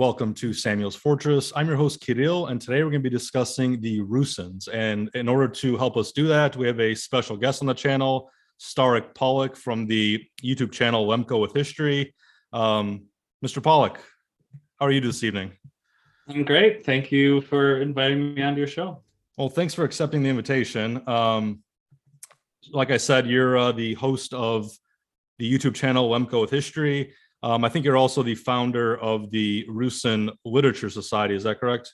welcome to Samuel's Fortress. I'm your host, Kirill, and today we're going to be discussing the Rusyns. And in order to help us do that, we have a special guest on the channel, Starik Pollock from the YouTube channel Lemko with History. Mr. Pollock, how are you this evening? I'm great. Thank you for inviting me onto your show. Well, thanks for accepting the invitation. Like I said, you're the host of the YouTube channel Lemko with History. I think you're also the founder of the Rusyn Literature Society. Is that correct?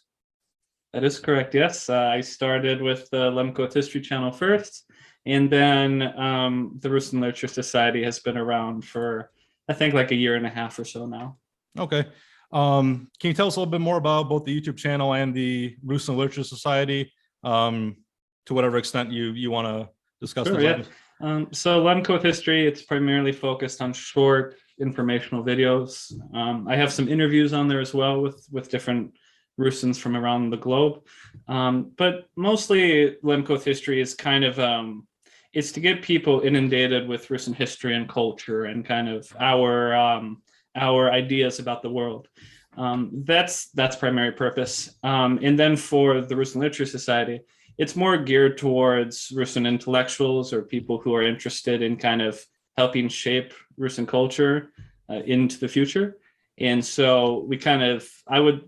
That is correct. Yes, I started with the Lemko with History channel first, and then the Rusyn Literature Society has been around for, I think, like a year and a half or so now. Okay. Can you tell us a little bit more about both the YouTube channel and the Rusyn Literature Society, to whatever extent you want to discuss? Sure, yeah. So Lemko with History, it's primarily focused on short informational videos. I have some interviews on there as well with different Rusyns from around the globe. But mostly Lemko with History is kind of, it's to get people inundated with Rusyn history and culture and kind of our ideas about the world. That's primary purpose. And then for the Rusyn Literature Society, it's more geared towards Rusyn intellectuals or people who are interested in kind of helping shape Rusyn culture into the future. And so we kind of, I would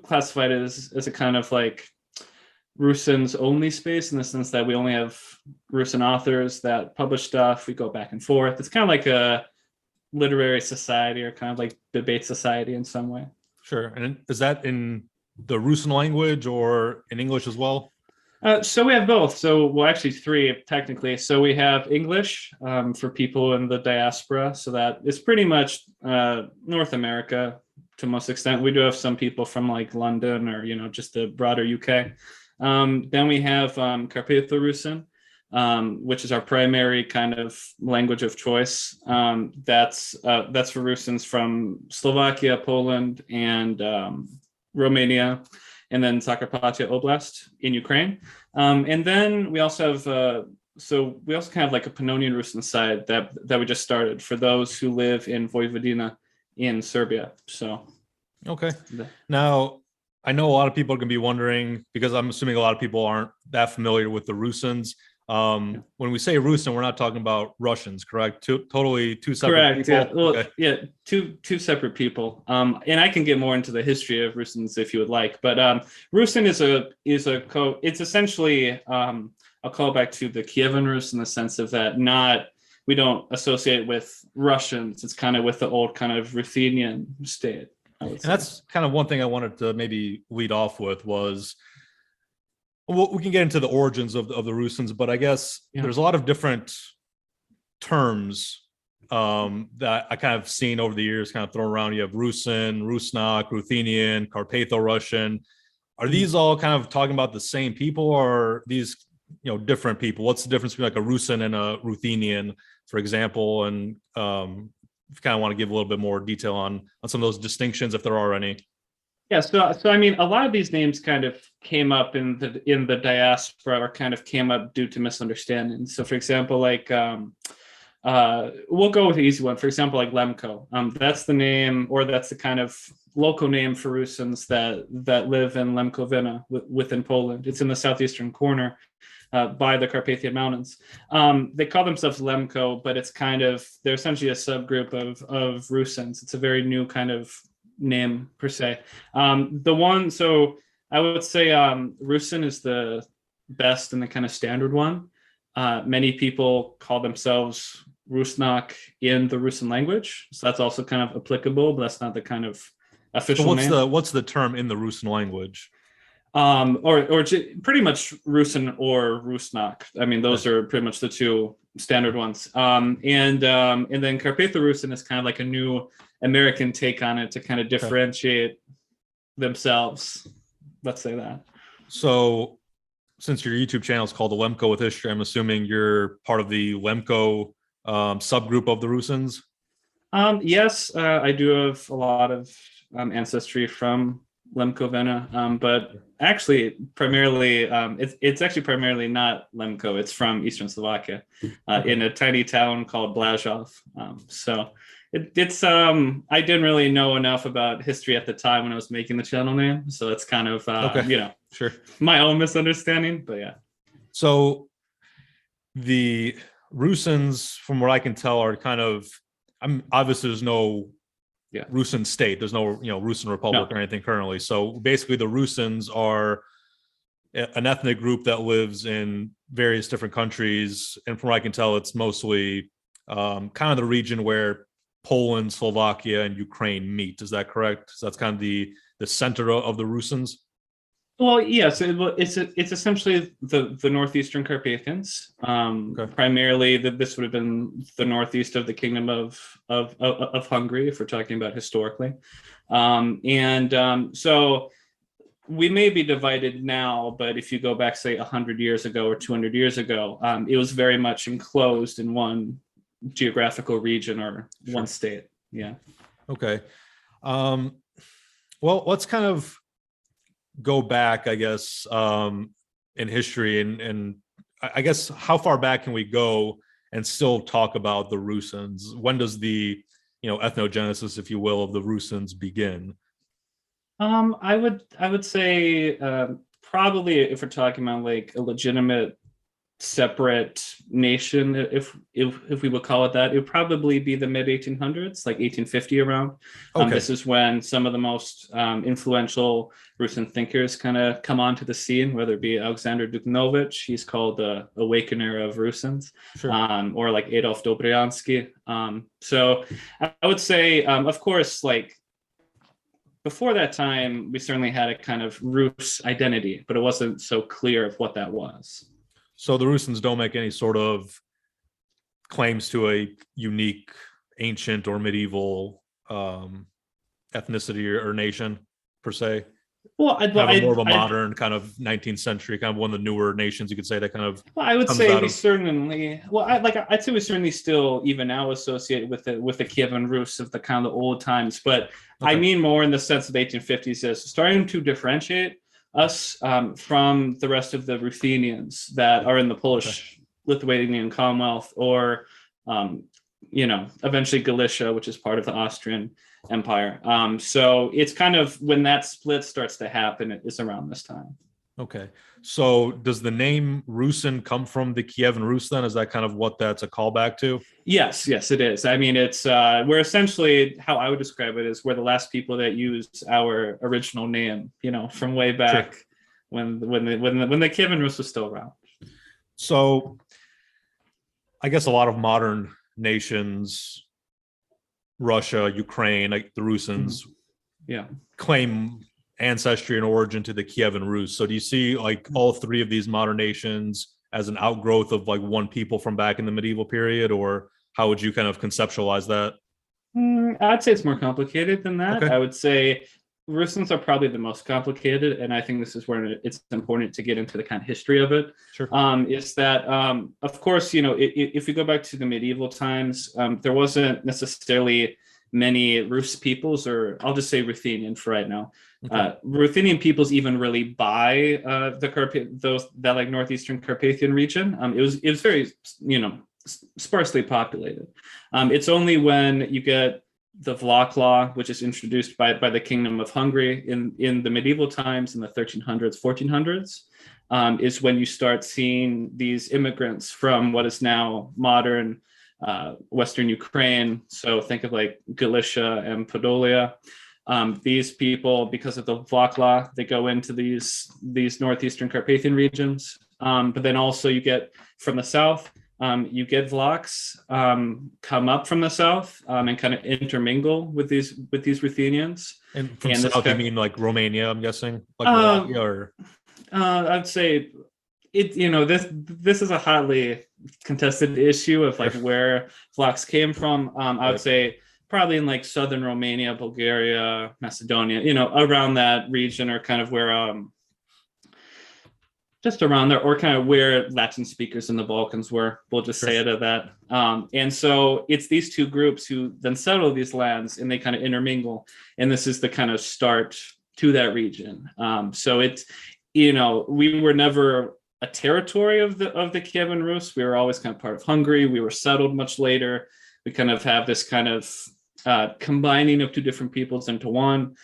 classify it as a kind of like Rusyn's only space, in the sense that we only have Rusyn authors that publish stuff. We go back and forth. It's kind of like a literary society, or kind of like debate society in some way. Sure. And is that in the Rusyn language or in English as well? So we have both. So, well, actually three technically. So we have English for people in the diaspora. So that is pretty much North America to most extent. We do have some people from like London or, just the broader UK. Then we have Carpatho Rusyn, which is our primary kind of language of choice. That's for Rusyns from Slovakia, Poland, and Romania, and then Zakarpattia Oblast in Ukraine. And then we also have, we also kind of like a Pannonian Rusyn side that we just started for those who live in Vojvodina in Serbia. So, okay. Now, I know a lot of people are going to be wondering, because I'm assuming a lot of people aren't that familiar with the Rusyns. When we say Rusyn, we're not talking about Russians, correct? Totally two separate correct, people? Yeah. Well, okay. Yeah, two separate people. And I can get more into the history of Rusyns if you would like. But Rusyn it's essentially a callback to the Kievan Rus, in the sense of that we don't associate it with Russians. It's kind of with the old kind of Ruthenian state. And that's kind of one thing I wanted to maybe lead off with was, we can get into the origins of the Rusyns, but I guess there's a lot of different terms that I kind of seen over the years kind of thrown around. You have Rusyn, Rusnak, Ruthenian, Carpatho Russian. Are these all kind of talking about the same people, or are these different people? What's the difference between like a Rusyn and a Ruthenian, for example? And if you kind of want to give a little bit more detail on some of those distinctions, if there are any. Yeah, so I mean, a lot of these names kind of came up in the diaspora, or kind of came up due to misunderstanding. So, for example, like we'll go with the easy one. For example, like Lemko. That's the name, or that's the kind of local name for Rusyns that live in Lemkowina within Poland. It's in the southeastern corner by the Carpathian Mountains. They call themselves Lemko, but it's they're essentially a subgroup of Rusyns. It's a very new kind of name per se. So I would say Rusyn is the best and the kind of standard one. Many people call themselves Rusnak in the Rusyn language, so that's also kind of applicable, but that's not the kind of official name. What's the term in the Rusyn language? Or pretty much Rusyn or Rusnak. I mean, those are pretty much the two standard ones. And then Carpatho Rusyn is kind of like a new American take on it to kind of differentiate themselves. Let's say that. So, since your YouTube channel is called the Lemko with History, I'm assuming you're part of the Lemko subgroup of the Rusyns? Yes, I do have a lot of ancestry from Lemkowina, but actually primarily it's actually primarily not Lemko. It's from Eastern Slovakia, in a tiny town called Blazov. So It's I didn't really know enough about history at the time when I was making the channel name, so it's kind of Okay, sure. my own misunderstanding. But yeah, So the Rusyns, from what I can tell, are kind of, I'm obviously there's no yeah, Rusyn state, there's no Rusyn Republic no, or anything currently. So basically, the Rusyns are an ethnic group that lives in various different countries, and from what I can tell, it's mostly kind of the region where Poland, Slovakia, and Ukraine meet. Is that correct? So that's kind of the center of the Rusyns. well, yes, it's essentially the northeastern Carpathians. Okay. Primarily, this would have been the northeast of the kingdom of Hungary, if we're talking about historically, so we may be divided now, but if you go back, say, 100 years ago or 200 years ago, it was very much enclosed in one geographical region or one state. Yeah. Okay. Well, let's kind of go back, I guess, in history, and I guess how far back can we go and still talk about the Rusyns? When does the ethnogenesis, if you will, of the Rusyns begin? I would say probably if we're talking about like a legitimate separate nation, if we would call it that, it would probably be the mid 1800s, like 1850 around. Okay. This is when some of the most influential Rusyn thinkers kind of come onto the scene, whether it be Alexander Dukhanovich, he's called the awakener of Rusyns, Sure. or like Adolf Dobryansky. So I would say, of course, like before that time, we certainly had a kind of Rus identity, but it wasn't so clear of what that was. So the Rusyns don't make any sort of claims to a unique ancient or medieval ethnicity or nation per se. Well, More of a modern kind of 19th century, kind of one of the newer nations, you could say, that kind of. Well, I would say we certainly. Well, I'd say we certainly still even now associate with the Kievan Rus of the kind of the old times, but okay. I mean more in the sense of the 1850s as starting to differentiate us from the rest of the Ruthenians that are in the Polish Lithuanian Commonwealth, or eventually Galicia, which is part of the Austrian Empire. So it's kind of when that split starts to happen, it is around this time. Okay. So does the name Rusyn come from the Kievan Rus then? Is that kind of what that's a callback to? Yes, it is. I mean, it's we're essentially, how I would describe it is we're the last people that used our original name, from way back when the Kievan Rus was still around. So I guess a lot of modern nations, Russia, Ukraine, like the Rusyns, claim ancestry and origin to the Kievan Rus. So do you see like all three of these modern nations as an outgrowth of like one people from back in the medieval period, or how would you kind of conceptualize that? I'd say it's more complicated than that. Okay. I would say Rusyns are probably the most complicated, and I think this is where it's important to get into the kind of history of it. Sure. Is that, of course, if we go back to the medieval times, there wasn't necessarily many Rus peoples, or I'll just say Ruthenian for right now. Okay. Ruthenian peoples even really by that like northeastern Carpathian region. It was very sparsely populated. It's only when you get the Vlach law, which is introduced by the Kingdom of Hungary in the medieval times in the 1300s, 1400s, is when you start seeing these immigrants from what is now modern Western Ukraine. So think of like Galicia and Podolia. These people, because of the Vlach law, they go into these northeastern Carpathian regions. But then also you get from the south, you get Vlachs come up from the south and kind of intermingle with these Ruthenians. And from south, you mean like Romania? I'm guessing, like or I'd say it. This is a hotly contested issue of like where Vlachs came from. I would say probably in like southern Romania, Bulgaria, Macedonia. Around that region, or kind of where just around there, or kind of where Latin speakers in the Balkans were. We'll just say it at that. And so it's these two groups who then settle these lands, and they kind of intermingle. And this is the kind of start to that region. So it's, we were never a territory of the Kievan Rus. We were always kind of part of Hungary. We were settled much later. We kind of have this kind of combining of two different peoples into one.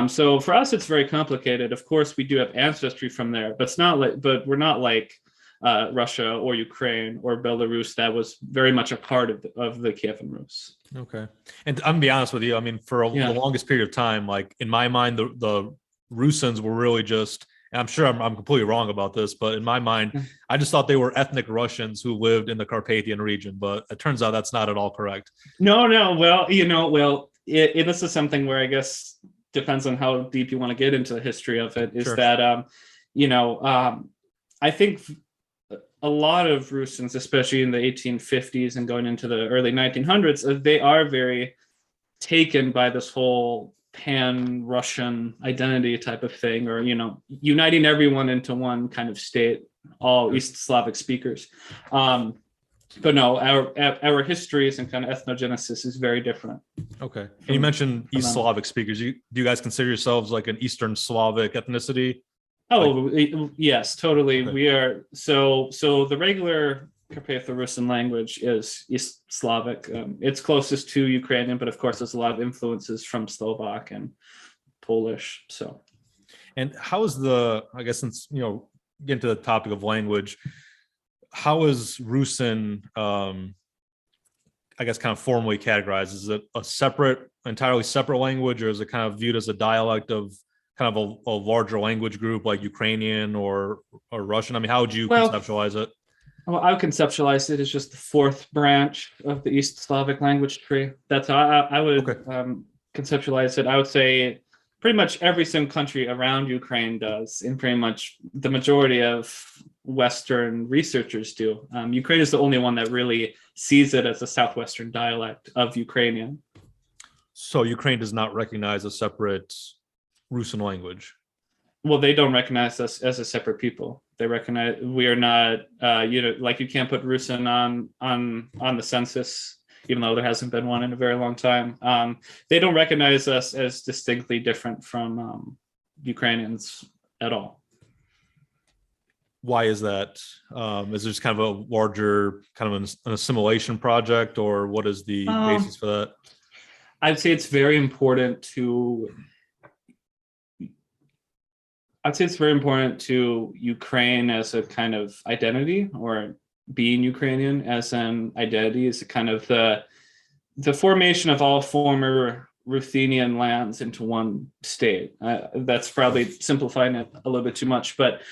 So for us, it's very complicated. Of course, we do have ancestry from there, but we're not like Russia or Ukraine or Belarus. That was very much a part of the Kievan Rus. Okay. And I'm gonna be honest with you. I mean, for the longest period of time, like in my mind, the Rusyns were really just, and I'm sure I'm completely wrong about this, but in my mind, I just thought they were ethnic Russians who lived in the Carpathian region, but it turns out that's not at all correct. No. Well, this is something where I guess depends on how deep you want to get into the history of it. Is that I think a lot of Rusyns, especially in the 1850s and going into the early 1900s, they are very taken by this whole pan-Russian identity type of thing, or uniting everyone into one kind of state, all East Slavic speakers. But no, our histories and kind of ethnogenesis is very different. Okay. And you mentioned East Slavic speakers. Do you guys consider yourselves like an Eastern Slavic ethnicity? Oh, yes, totally. Okay. We are. So the regular Carpatho-Russian language is East Slavic. It's closest to Ukrainian, but of course, there's a lot of influences from Slovak and Polish. So, and how is I guess since get into the topic of language, how is Rusyn, I guess, kind of formally categorized? Is it a entirely separate language, or is it kind of viewed as a dialect of kind of a larger language group like Ukrainian or Russian? I mean, how would you conceptualize it? Well, I would conceptualize it as just the fourth branch of the East Slavic language tree. That's how I would conceptualize it. I would say pretty much every single country around Ukraine does, and pretty much the majority of Western researchers do. Ukraine is the only one that really sees it as a Southwestern dialect of Ukrainian. So Ukraine does not recognize a separate Rusyn language? Well, they don't recognize us as a separate people. They recognize we are not, like you can't put Rusyn on the census, even though there hasn't been one in a very long time. They don't recognize us as distinctly different from Ukrainians at all. Why is that? Is there just kind of a larger kind of an assimilation project, or what is the basis for that? I'd say it's very important to Ukraine as a kind of identity, or being Ukrainian as an identity is a kind of the formation of all former Ruthenian lands into one state. That's probably simplifying it a little bit too much, but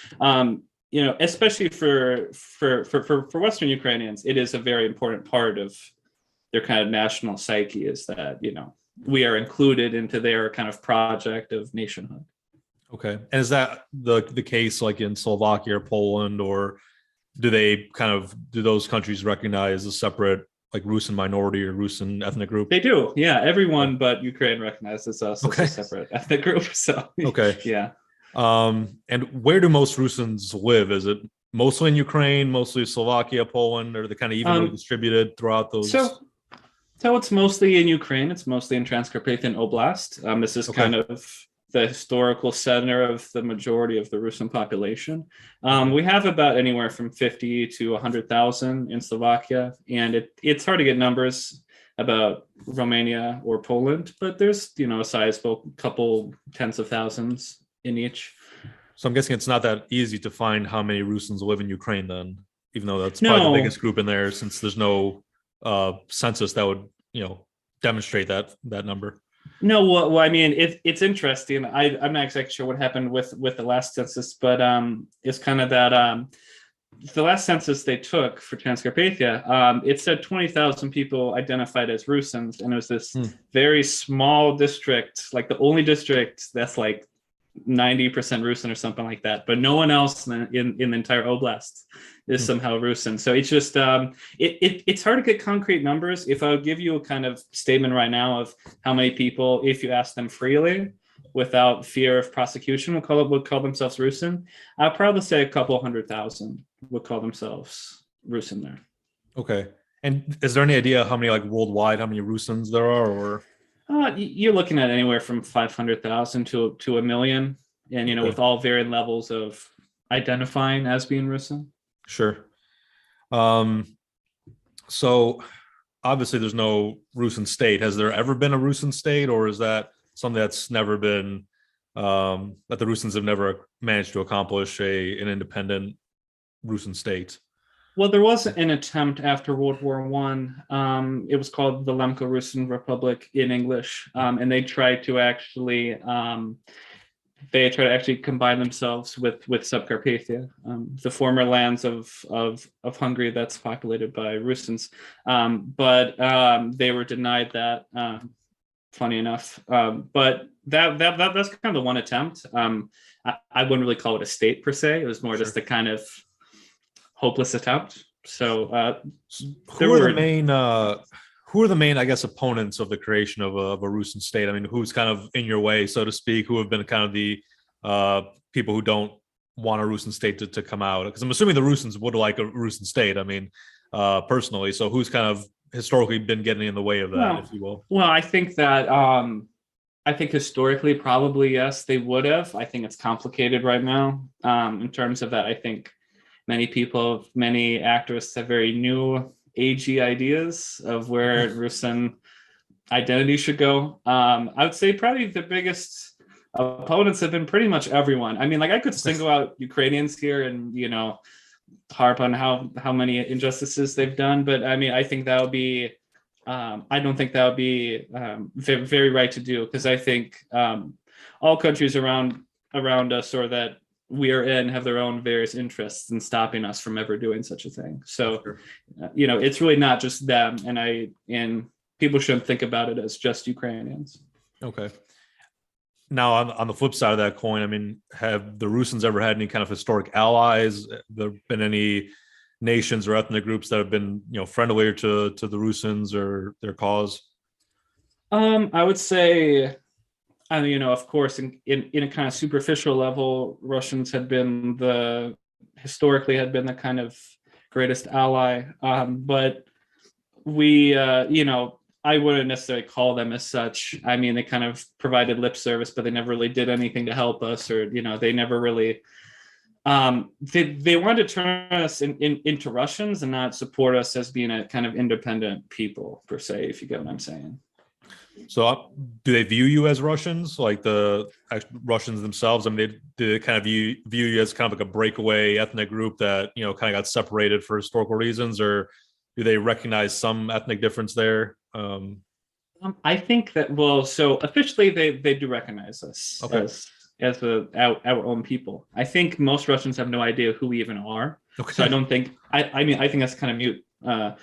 especially for Western Ukrainians, it is a very important part of their kind of national psyche, is that we are included into their kind of project of nationhood. Okay. And is that the case like in Slovakia or Poland, or do those countries recognize a separate like Rusyn minority or Rusyn ethnic group? They do. Yeah. Everyone but Ukraine recognizes us as a separate ethnic group. So yeah. And where do most Rusyns live? Is it mostly in Ukraine, mostly Slovakia, Poland, or are they kind of evenly distributed throughout those? So it's mostly in Ukraine. It's mostly in Transcarpathian Oblast. This is kind of the historical center of the majority of the Rusyn population. We have about anywhere from 50 to 100,000 in Slovakia, and it's hard to get numbers about Romania or Poland, but there's a sizable couple tens of thousands in each. So I'm guessing it's not that easy to find how many Rusyns live in Ukraine then, even though that's probably the biggest group in there, since there's no census that would demonstrate that number. No, well, I mean, it's interesting. I'm not exactly sure what happened with the last census, but it's kind of that the last census they took for Transcarpathia, it said 20,000 people identified as Rusyns, and it was this very small district, like the only district that's like 90% Rusyn or something like that, but no one else in the entire oblast is somehow Rusyn. So it's just it's hard to get concrete numbers. If I would give you a kind of statement right now of how many people, if you ask them freely without fear of prosecution, would call themselves Rusyn, I'd probably say a couple 100,000 would call themselves Rusyn there. Okay. And is there any idea how many, like worldwide, how many Rusyns there are, or? You're looking at anywhere from 500,000 to 1 million, and with all varying levels of identifying as being Rusyn. Sure. So obviously there's no Rusyn state. Has there ever been a Rusyn state, or is that something that's never been that the Rusyns have never managed to accomplish an independent Rusyn state? Well, there was an attempt after World War One. It was called the Lemko-Rusyn Republic in English, and they try to actually combine themselves with Subcarpathia, the former lands of Hungary that's populated by Rusyns. But they were denied that. Funny enough, but that's kind of the one attempt. I wouldn't really call it a state per se. It was more just a kind of hopeless attempt. So who are the main, I guess, opponents of the creation of a Rusyn state? I mean, who's kind of in your way, so to speak? Who have been kind of the people who don't want a Rusyn state to come out? Because I'm assuming the Rusyns would like a Rusyn state. I mean, personally. So who's kind of historically been getting in the way of that, if you will? Well, I think that I think historically, probably yes, they would have. I think it's complicated right now in terms of that. I think many activists have very new, agey ideas of where Rusyn identity should go. I would say probably the biggest opponents have been pretty much everyone. I mean, like I could single out Ukrainians here and, harp on how many injustices they've done. But I mean, I think that would be, I don't think that would be very, very right to do, because I think all countries around us or that we are in have their own various interests in stopping us from ever doing such a thing. So, it's really not just them. And people shouldn't think about it as just Ukrainians. Okay. Now, on the flip side of that coin, I mean, have the Rusyns ever had any kind of historic allies? There been any nations or ethnic groups that have been, friendlier to the Rusyns or their cause? I would say, of course, in a kind of superficial level, Russians historically had been the kind of greatest ally. But we, I wouldn't necessarily call them as such. I mean, they kind of provided lip service, but they never really did anything to help us, or they never really. They wanted to turn us into Russians and not support us as being a kind of independent people per se, if you get what I'm saying. So, do they view you as Russians, like the Russians themselves? I mean, do they kind of view you as kind of like a breakaway ethnic group that kind of got separated for historical reasons, or do they recognize some ethnic difference there? I think that so officially they do recognize us as our own people. I think most Russians have no idea who we even are. Okay. So I don't think I think that's kind of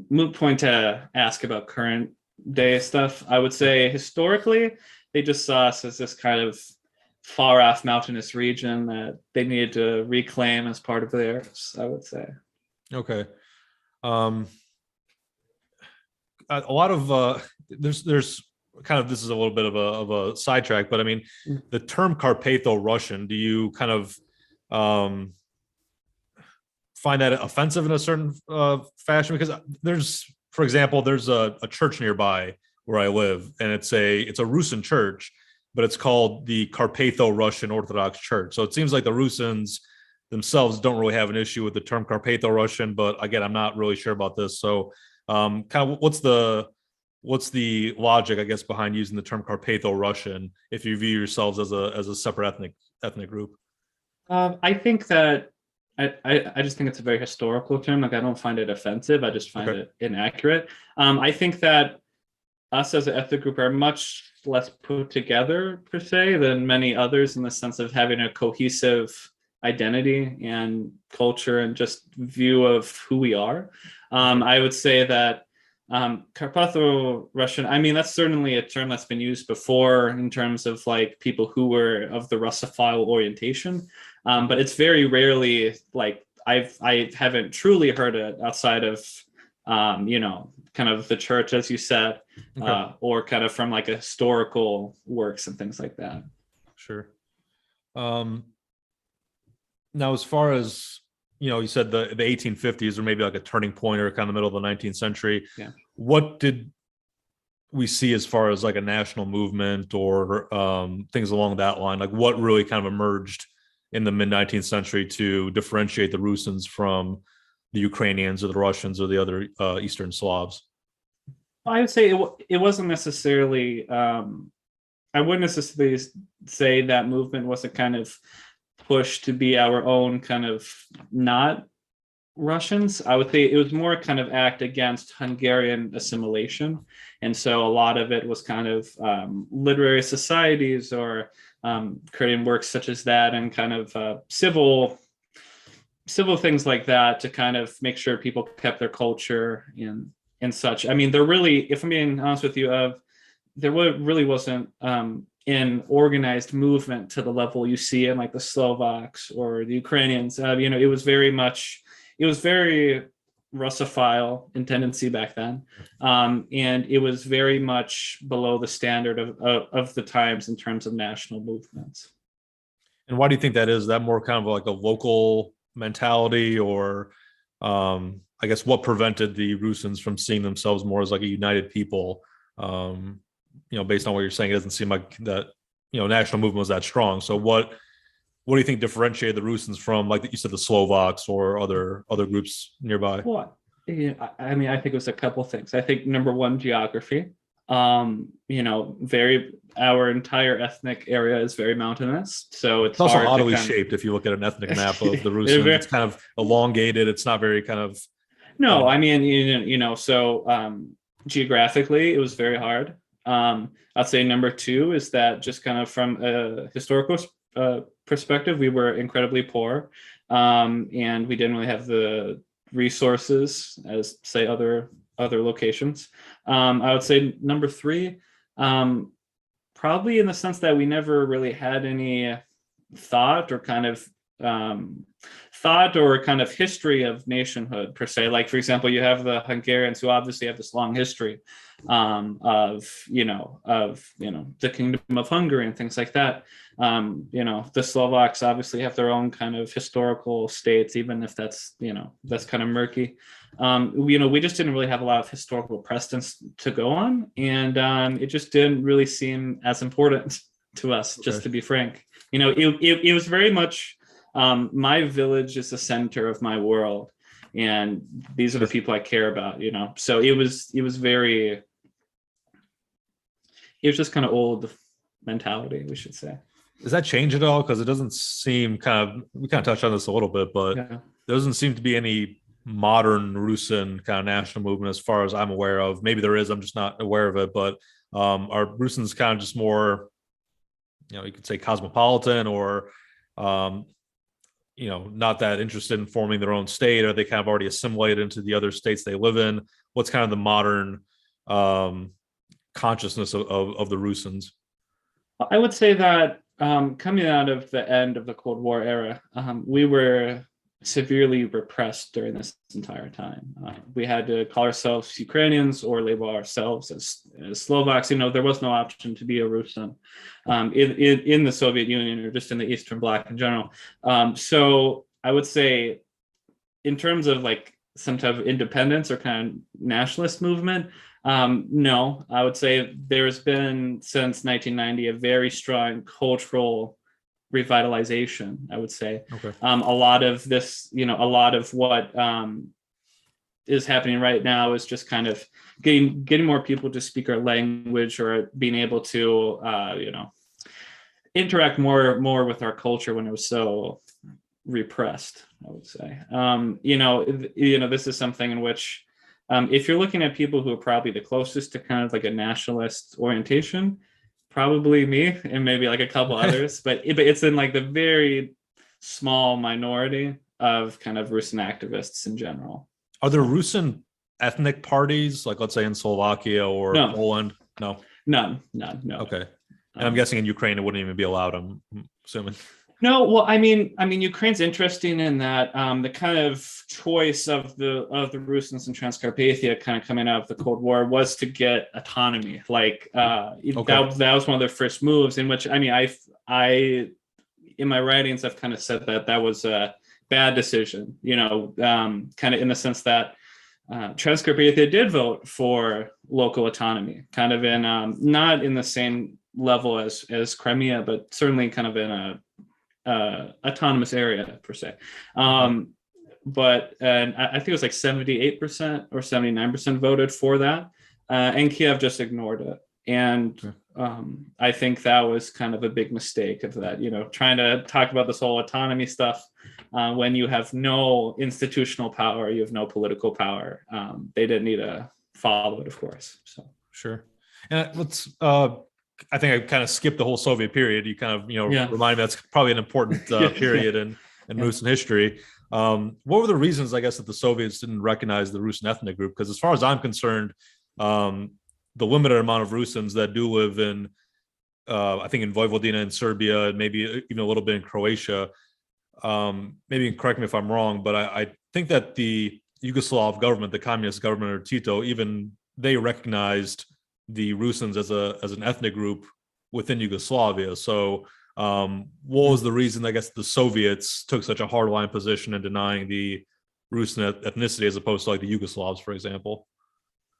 moot point to ask about current day stuff. I would say historically they just saw us as this kind of far off mountainous region that they needed to reclaim as part of theirs, I would say. Okay. A lot of there's kind of, this is a little bit of a sidetrack, but I mean, the term Carpatho-Russian, do you kind of find that offensive in a certain fashion? Because for example, there's a church nearby where I live, and it's a Rusyn church, but it's called the Carpatho-Russian Orthodox Church. So it seems like the Rusyns themselves don't really have an issue with the term Carpatho-Russian, but again, I'm not really sure about this. So kind of what's the logic, I guess, behind using the term Carpatho-Russian if you view yourselves as a separate ethnic group? I think that I just think it's a very historical term. Like, I don't find it offensive. I just find it inaccurate. I think that us as an ethnic group are much less put together per se than many others, in the sense of having a cohesive identity and culture and just view of who we are. I would say that Carpatho-Russian, I mean, that's certainly a term that's been used before in terms of like people who were of the Russophile orientation. But it's very rarely, like, I haven't truly heard it outside of, kind of the church, as you said, or kind of from like historical works and things like that. Sure. Now, as far as, you said the 1850s or maybe like a turning point or kind of the middle of the 19th century. Yeah. What did we see as far as like a national movement or things along that line? Like, what really kind of emerged in the mid 19th century to differentiate the Rusyns from the Ukrainians or the Russians or the other Eastern Slavs? I would say it wasn't necessarily. I wouldn't necessarily say that movement was a kind of push to be our own kind of not Russians. I would say it was more kind of act against Hungarian assimilation. And so a lot of it was kind of literary societies or creating works such as that, and kind of civil things like that to kind of make sure people kept their culture and such. I mean, there really, if I'm being honest with you, there really wasn't an organized movement to the level you see in like the Slovaks or the Ukrainians. It was very Russophile in tendency back then, and it was very much below the standard of the times in terms of national movements. And why do you think that is? Is that more kind of like a local mentality, or I guess what prevented the Rusyns from seeing themselves more as like a united people? Based on what you're saying, it doesn't seem like that, national movement was that strong. So what do you think differentiated the Rusyns from, like you said, the Slovaks or other groups nearby? Well, I mean, I think it was a couple of things. I think number one, geography. Our entire ethnic area is very mountainous, so it's also hard oddly to shaped. If you look at an ethnic map of the Rusyns, it's kind of elongated. It's not very kind of. No, I mean, so geographically, it was very hard. I'd say number two is that just kind of from a historical perspective, we were incredibly poor, and we didn't really have the resources as, say, other locations. I would say number three, probably in the sense that we never really had any thought or kind of history of nationhood per se. Like, for example, you have the Hungarians, who obviously have this long history of the Kingdom of Hungary and things like that. The Slovaks obviously have their own kind of historical states, even if that's kind of murky. We just didn't really have a lot of historical precedents to go on, and it just didn't really seem as important to us, just to be frank. It was very much my village is the center of my world, and these are the people I care about. So it was just kind of old mentality, we should say. Does that change at all? Because it doesn't seem we kind of touched on this a little bit, but there doesn't seem to be any modern Rusyn kind of national movement as far as I'm aware of. Maybe there is, I'm just not aware of it. But are Rusyns kind of just more, you could say cosmopolitan, or not that interested in forming their own state? Are they kind of already assimilated into the other states they live in? What's kind of the modern consciousness of the Rusyns? I would say that coming out of the end of the Cold War era, we were severely repressed during this entire time. We had to call ourselves Ukrainians or label ourselves as Slovaks. There was no option to be a Rusyn in the Soviet Union or just in the Eastern Bloc in general. So I would say, in terms of like some type of independence or kind of nationalist movement, no, I would say there's been since 1990 a very strong cultural revitalization, I would say. Okay. A lot of this, a lot of what is happening right now is just kind of getting more people to speak our language, or being able to interact more with our culture when it was so repressed, I would say. This is something in which, if you're looking at people who are probably the closest to kind of like a nationalist orientation, probably me and maybe like a couple others, but it's in like the very small minority of kind of Rusyn activists in general. Are there Rusyn ethnic parties, like let's say in Slovakia or Poland? No, none. Okay. And I'm guessing in Ukraine it wouldn't even be allowed, I'm assuming. No, well, I mean, Ukraine's interesting in that the kind of choice of the Rusyns in Transcarpathia, kind of coming out of the Cold War, was to get autonomy. Like that was one of their first moves. In which, I in my writings, I've kind of said that was a bad decision. Kind of in the sense that Transcarpathia did vote for local autonomy, kind of in not in the same level as Crimea, but certainly kind of in a autonomous area per se. But I think it was like 78% or 79% voted for that. and Kiev just ignored it. And I think that was kind of a big mistake of that, trying to talk about this whole autonomy stuff when you have no institutional power, you have no political power. They didn't need to follow it, of course. So sure. And let's I think I kind of skipped the whole Soviet period. You kind of, remind me that's probably an important period in Russian history. What were the reasons, I guess, that the Soviets didn't recognize the Russian ethnic group? Because as far as I'm concerned, the limited amount of Rusyns that do live in, I think in Vojvodina in Serbia, and maybe even a little bit in Croatia, maybe correct me if I'm wrong, but I think that the Yugoslav government, the communist government or Tito, even they recognized the Rusyns as an ethnic group within Yugoslavia. So what was the reason, I guess, the Soviets took such a hardline position in denying the Rusin ethnicity as opposed to like the Yugoslavs, for example?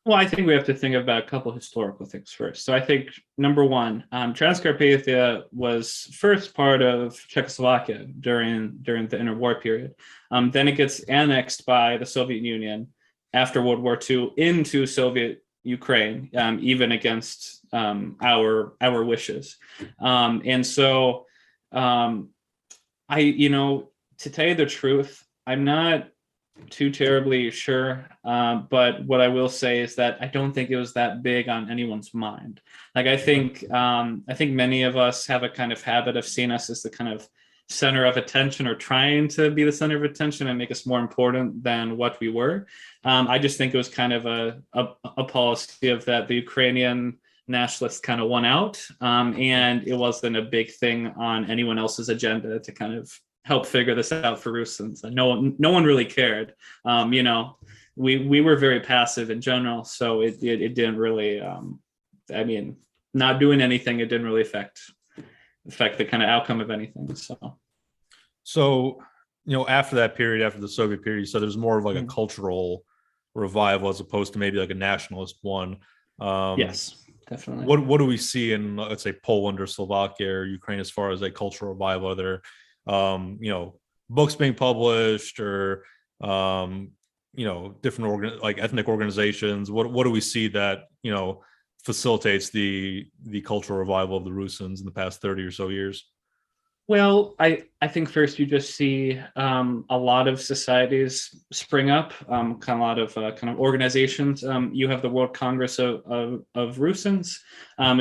Well, I think we have to think about a couple historical things first. So I think number one, Transcarpathia was first part of Czechoslovakia during the interwar period. Then it gets annexed by the Soviet Union after World War II into Soviet Ukraine, even against our wishes. And so to tell you the truth, I'm not too terribly sure, but what I will say is that I don't think it was that big on anyone's mind. Like I think many of us have a kind of habit of seeing us as the kind of center of attention, or trying to be the center of attention and make us more important than what we were. I just think it was kind of a policy of that the Ukrainian nationalists kind of won out, and it wasn't a big thing on anyone else's agenda to kind of help figure this out for Rusyns. And no one really cared. We were very passive in general, so it didn't really. Not doing anything, it didn't really affect the kind of outcome of anything. So after that period, after the Soviet period, you said there's more of like a cultural revival as opposed to maybe like a nationalist one. Yes, definitely. What do we see in, let's say, Poland or Slovakia or Ukraine as far as a cultural revival? Are there books being published, or different like ethnic organizations? What do we see that facilitates the cultural revival of the Rusyns in the past 30 or so years? Well, I think first you just see a lot of societies spring up, a lot of kind of organizations. You have the World Congress of Rusyns,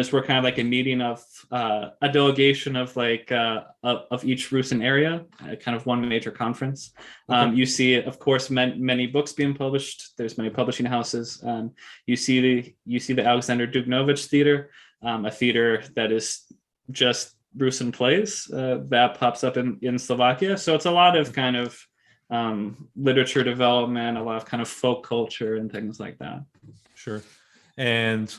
is where kind of like a meeting of a delegation of like of each Rusyn area, kind of one major conference. Okay. You see, of course, many books being published. There's many publishing houses. You see the Alexander Dugnovich Theater, a theater that is just Rusyn plays that pops up in Slovakia. So it's a lot of kind of literature development, a lot of kind of folk culture and things like that. Sure. And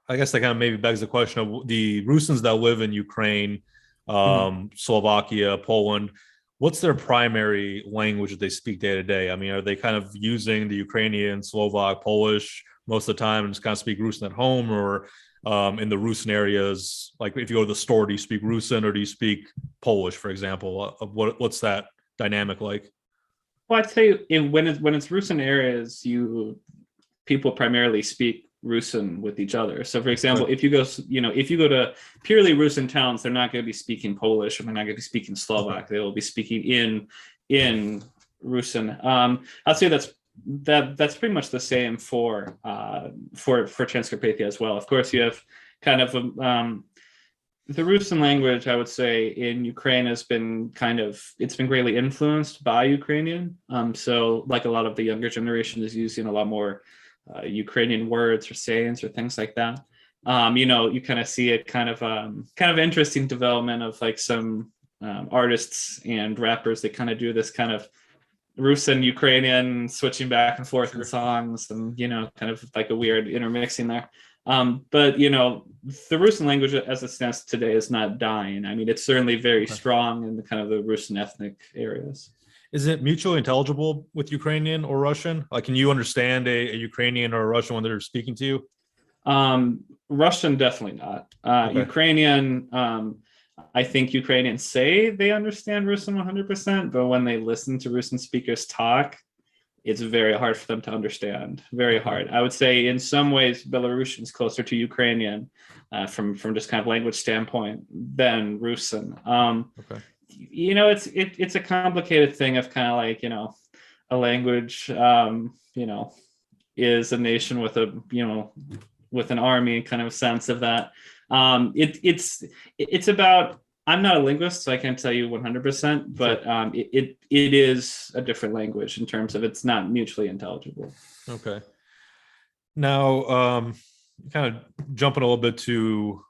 I guess that kind of maybe begs the question of the Rusyns that live in Ukraine, Slovakia, Poland. What's their primary language that they speak day to day? I mean, are they kind of using the Ukrainian, Slovak, Polish most of the time and just kind of speak Rusyn at home, or in the Rusyn areas, like if you go to the store, do you speak Rusyn or do you speak Polish, for example? What's that dynamic like? Well, I'd say when it's Rusyn areas, people primarily speak Rusyn with each other. So, for example, if you go to purely Rusyn towns, they're not going to be speaking Polish, or they're not going to be speaking Slovak. They will be speaking in Rusyn. I'd say that's pretty much the same for Transcarpathia as well. Of course, you have kind of the Rusyn language, I would say, in Ukraine it's been greatly influenced by Ukrainian. So like a lot of the younger generation is using a lot more Ukrainian words or sayings or things like that. You kind of see it kind of interesting development of like some artists and rappers that kind of do this kind of Rusyn Ukrainian switching back and forth in songs, and kind of like a weird intermixing there. But the Rusyn language as it stands today is not dying. I mean, it's certainly very strong in the kind of the Rusyn ethnic areas. Is it mutually intelligible with Ukrainian or Russian? Like, can you understand a Ukrainian or a Russian when they're speaking to you? Russian, definitely not. Ukrainian, I think Ukrainians say they understand Rusyn 100%, but when they listen to Rusyn speakers talk, it's very hard for them to understand. Very hard. I would say in some ways Belarusian is closer to Ukrainian from just kind of language standpoint than Rusin. Okay. It's a complicated thing of kind of like, a language, is a nation with with an army, kind of a sense of that. It's about, I'm not a linguist, so I can't tell you 100%, but it is a different language in terms of it's not mutually intelligible. Okay. Now, kind of jumping a little bit to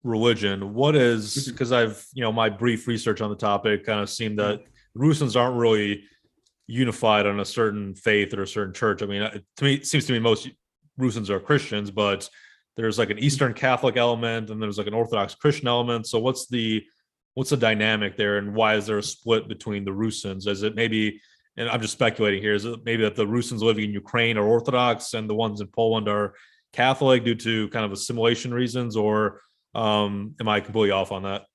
religion, what is, because I've, my brief research on the topic kind of seemed that Rusyns aren't really unified on a certain faith or a certain church. I mean, to me, it seems to me most Rusyns are Christians, but there's like an Eastern Catholic element and there's like an Orthodox Christian element. So what's the dynamic there, and why is there a split between the Rusyns? Is it maybe, and I'm just speculating here, is it maybe that the Rusyns living in Ukraine are Orthodox and the ones in Poland are Catholic due to kind of assimilation reasons, or am I completely off on that?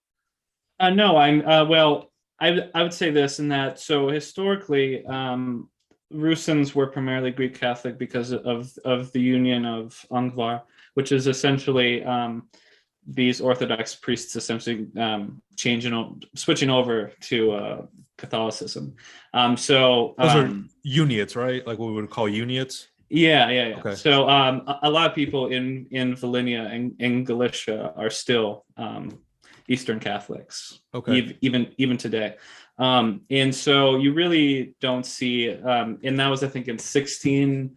No, I'm well. I would say this and that. So historically, Rusyns were primarily Greek Catholic because of the union of Angvar, which is essentially these Orthodox priests essentially switching over to Catholicism. So those are uniates, right? Like what we would call uniates. Yeah. Okay. So a lot of people in Volhynia and in Galicia are still Eastern Catholics, okay, even today. And so you really don't see, and that was, I think, in 16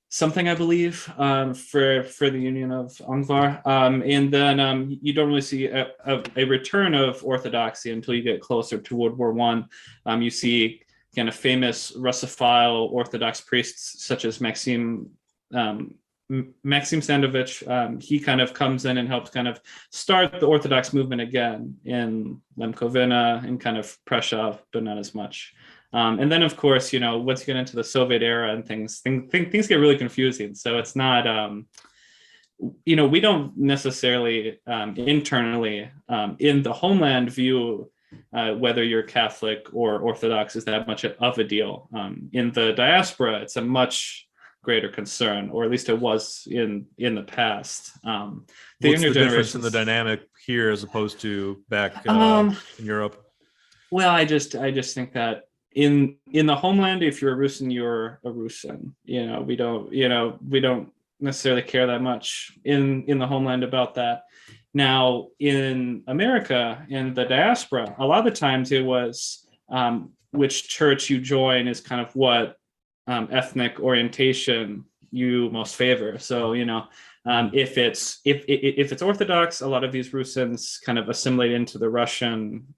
something, I believe, for the Union of Angvar. And then you don't really see a return of Orthodoxy until you get closer to World War One. You see kind of famous Russophile Orthodox priests such as Maxim Sandovich. He kind of comes in and helps kind of start the Orthodox movement again in Lemkovina and kind of Prešov, but not as much. And then, of course, once you get into the Soviet era and things get really confusing. So it's not, we don't necessarily internally in the homeland view whether you're Catholic or Orthodox is that much of a deal. In the diaspora, it's a much greater concern, or at least it was in the past. What's the difference in the dynamic here as opposed to back in Europe? Well, I just think that in the homeland, if you're a Rusyn, you're a Rusyn. We don't necessarily care that much in the homeland about that. Now, in America, in the diaspora, a lot of the times it was which church you join is kind of what ethnic orientation you most favor. So, if it's Orthodox, a lot of these Rusyns kind of assimilate into the Russian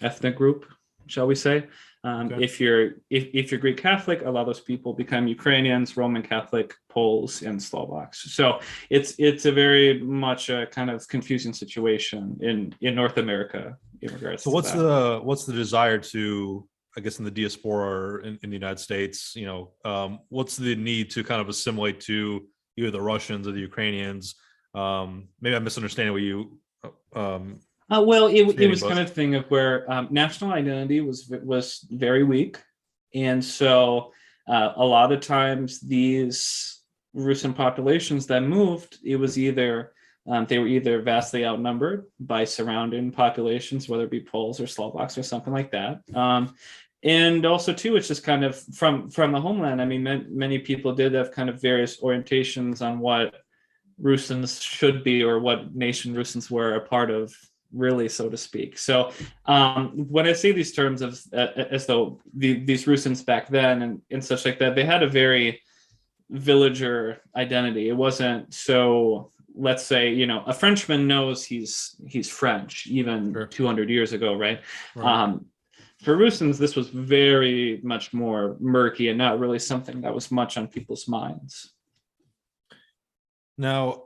ethnic group, shall we say. Okay. If you're Greek Catholic, a lot of those people become Ukrainians, Roman Catholic, Poles, and Slovaks. So it's a very much a kind of confusing situation in North America in regards. So what's the desire to, I guess, in the diaspora or in the United States, what's the need to kind of assimilate to either the Russians or the Ukrainians? Maybe I'm misunderstanding what you. Well, it was kind of a thing of where national identity was very weak, and so a lot of times these Russian populations that moved, it was either they were either vastly outnumbered by surrounding populations, whether it be Poles or Slovaks or something like that. And also, too, it's just kind of from the homeland. I mean, many people did have kind of various orientations on what Rusyns should be or what nation Rusyns were a part of, really, so to speak. So when I say these terms of as though these Rusyns back then and such like that, they had a very villager identity. It wasn't so, let's say, a Frenchman knows he's French even sure. 200 years ago, right? For Rusyns, this was very much more murky and not really something that was much on people's minds. Now,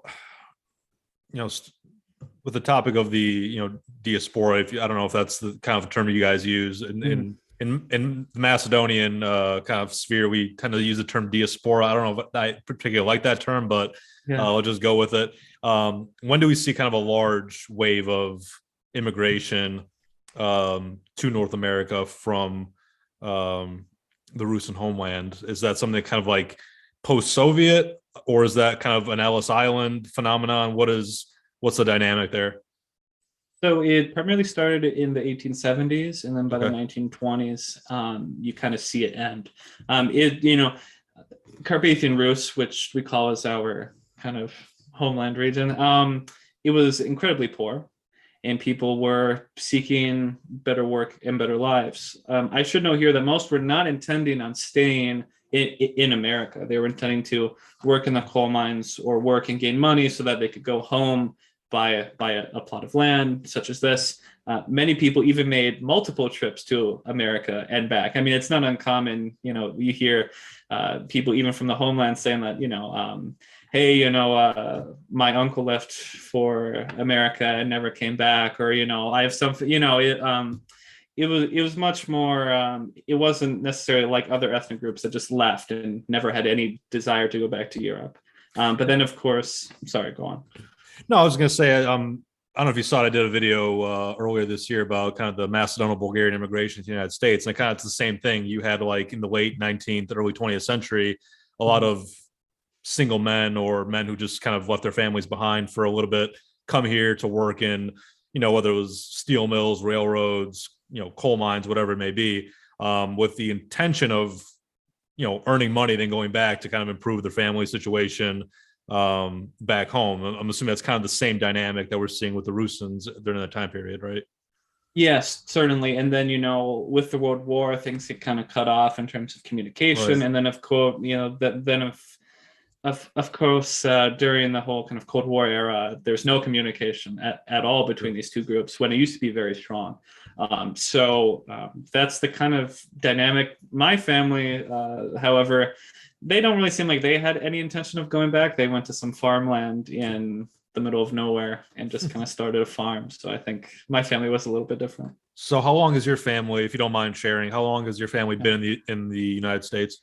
with the topic of the diaspora, I don't know if that's the kind of term you guys use in the Macedonian kind of sphere, we kind of use the term diaspora. I don't know if I particularly like that term, but I'll just go with it. When do we see kind of a large wave of immigration to North America from the Rusin homeland? Is that something kind of like post-Soviet, or is that kind of an Ellis Island phenomenon? What's the dynamic there? So it primarily started in the 1870s, and then by the Okay. 1920s, you kind of see it end. It you know, Carpathian Rus, which we call as our kind of homeland region, it was incredibly poor, and people were seeking better work and better lives. I should know here that most were not intending on staying in America. They were intending to work in the coal mines or work and gain money so that they could go home, buy a plot of land such as this. Many people even made multiple trips to America and back. I mean, it's not uncommon. You hear people even from the homeland saying that, hey, my uncle left for America and never came back, or I have something. It was much more. It wasn't necessarily like other ethnic groups that just left and never had any desire to go back to Europe. But then, of course, sorry, go on. No, I was going to say, I don't know if you saw it. I did a video earlier this year about kind of the Macedonian-Bulgarian immigration to the United States, and it's the same thing. You had like in the late 19th, early 20th century, a lot of single men or men who just kind of left their families behind for a little bit, come here to work in, whether it was steel mills, railroads, coal mines, whatever it may be, with the intention of, earning money, then going back to kind of improve their family situation back home. I'm assuming that's kind of the same dynamic that we're seeing with the Rusyns during that time period, right? Yes, certainly. And then, with the World War, things get kind of cut off in terms of communication. Right. And then, of course, of course, during the whole kind of Cold War era, there's no communication at all between these two groups when it used to be very strong. So that's the kind of dynamic. My family, however, they don't really seem like they had any intention of going back. They went to some farmland in the middle of nowhere and just kind of started a farm. So I think my family was a little bit different. So how long has your family, if you don't mind sharing, how long has your family been in the United States?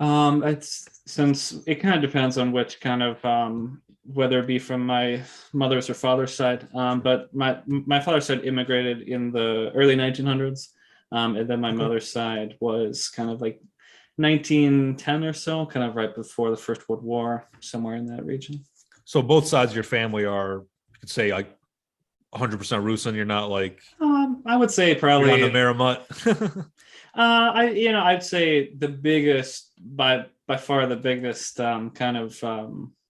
It's since it kind of depends on which kind of whether it be from my mother's or father's side. But my father's side immigrated in the early 1900s, and then my mother's side was kind of like 1910 or so, kind of right before the First World War, somewhere in that region. So both sides of your family are, you could say, like 100% Rusin. You're not like I would say probably you're on the Maramut. I'd say the biggest by far the biggest kind of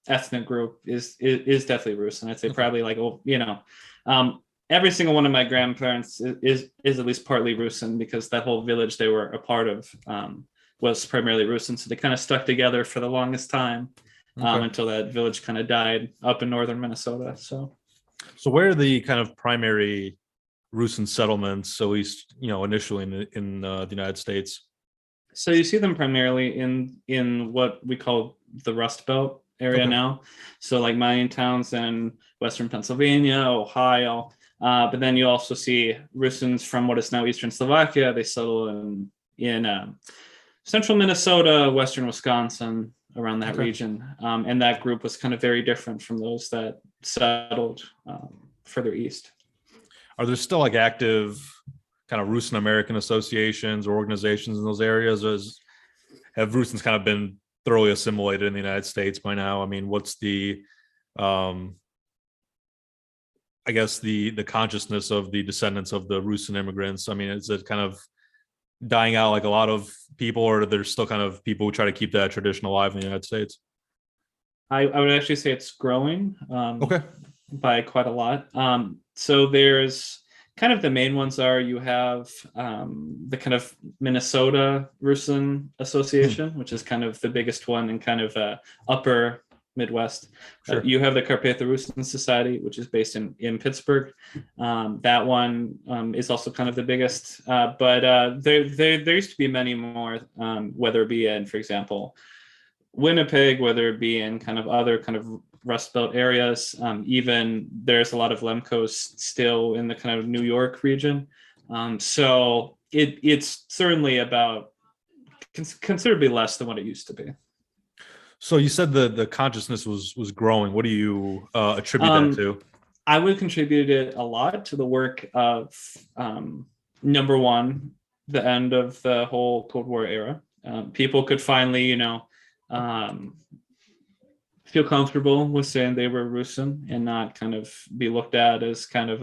ethnic group is definitely Rusin. I'd say probably like every single one of my grandparents is at least partly Rusin, because that whole village they were a part of was primarily Rusin. So they kind of stuck together for the longest time until that village kind of died up in northern Minnesota. So where are the kind of primary Rusin settlements, at least initially in the United States? So you see them primarily in what we call the Rust Belt area now. So like mining towns in western Pennsylvania, Ohio. But then you also see Rusyns from what is now eastern Slovakia. They settle in central Minnesota, western Wisconsin, around that region. And that group was kind of very different from those that settled further east. Are there still like active kind of Rusin American associations or organizations in those areas? Or have Rusyns kind of been thoroughly assimilated in the United States by now? I mean, what's the, I guess the consciousness of the descendants of the Rusin immigrants? I mean, is it kind of dying out like a lot of people, or are there still kind of people who try to keep that tradition alive in the United States? I would actually say it's growing by quite a lot. So there's kind of the main ones are you have the kind of Minnesota Rusin Association, which is kind of the biggest one in kind of upper Midwest. Sure. You have the Carpathia Rusin Society, which is based in Pittsburgh. That one is also kind of the biggest, but there used to be many more, whether it be in, for example, Winnipeg, whether it be in kind of other kind of Rust Belt areas. Even there's a lot of Lemkos still in the kind of New York region. So it's certainly about considerably less than what it used to be. So you said the consciousness was growing. What do you attribute that to? I would contribute it a lot to the work of number one, the end of the whole Cold War era. People could finally, feel comfortable with saying they were Russian and not kind of be looked at as kind of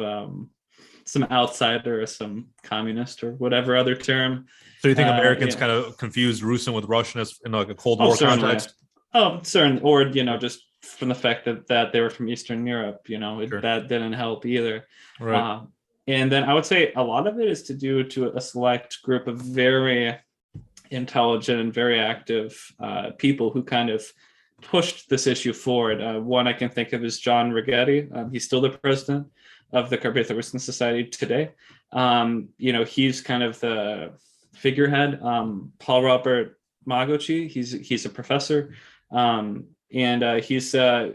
some outsider or some communist or whatever other term. So you think Americans Yeah. kind of confused Rusin with Russian in like a Cold Oh, War certainly. context? Oh, certainly. Or, just from the fact that they were from Eastern Europe, Sure. that didn't help either. Right. And then I would say a lot of it is to do to a select group of very intelligent and very active people who kind of pushed this issue forward. One I can think of is John Righetti. He's still the president of the Carpatho Rusyns Society today. He's kind of the figurehead. Paul Robert Magochi, he's a professor, and he's a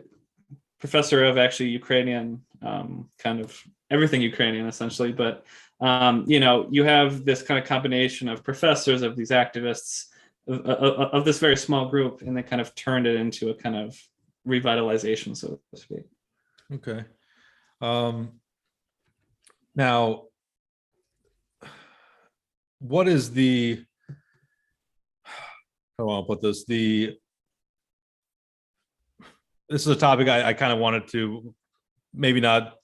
professor of actually Ukrainian, kind of everything Ukrainian essentially. But you have this kind of combination of professors, of these activists, of this very small group, and they kind of turned it into a kind of revitalization, so to speak. Okay. Now, what is the, how do I want to put this? This is a topic I kind of wanted to maybe not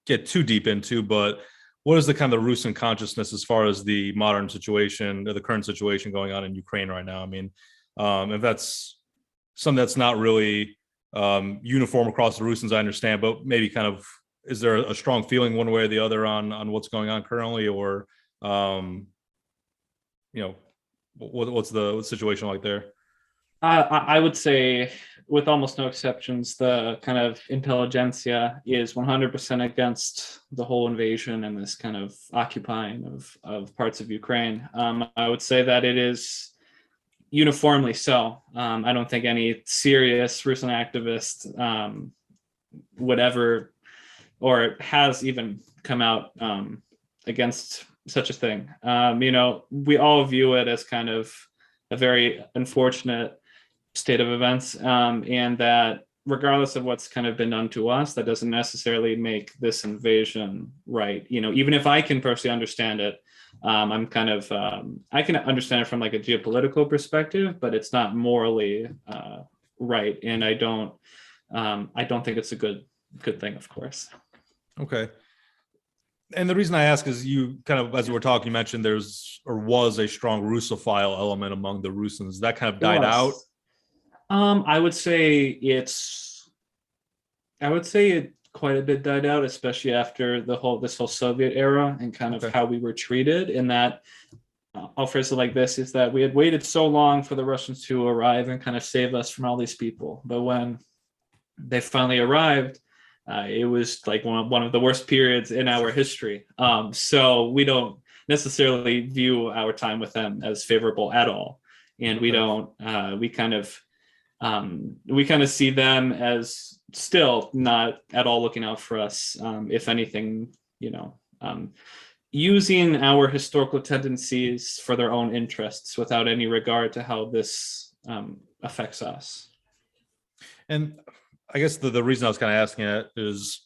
get too deep into, but what is the kind of Rusin consciousness as far as the modern situation, or the current situation going on in Ukraine right now? I mean, if that's something that's not really uniform across the Rusyns, I understand, but maybe kind of, is there a strong feeling one way or the other on what's going on currently, or what's the situation like there? I would say, with almost no exceptions, the kind of intelligentsia is 100% against the whole invasion and this kind of occupying of parts of Ukraine. I would say that it is uniformly so. I don't think any serious Russian activist would ever, or has even, come out against such a thing. We all view it as kind of a very unfortunate state of events, and that regardless of what's kind of been done to us, that doesn't necessarily make this invasion right. Even if I can personally understand it, I'm kind of I can understand it from like a geopolitical perspective, but it's not morally right, and I don't think it's a good thing, of course. Okay. And the reason I ask is, you kind of, as we were talking, you mentioned there's, or was, a strong Russophile element among the Rusyns. That kind of died out. I would say it quite a bit died out, especially after this whole Soviet era and kind of how we were treated. In that, I'll phrase it like this: is that we had waited so long for the Russians to arrive and kind of save us from all these people, but when they finally arrived, it was like one of the worst periods in our history. So we don't necessarily view our time with them as favorable at all, and we don't. We kind of see them as still not at all looking out for us. If anything, using our historical tendencies for their own interests without any regard to how this affects us. And I guess the reason I was kind of asking it is,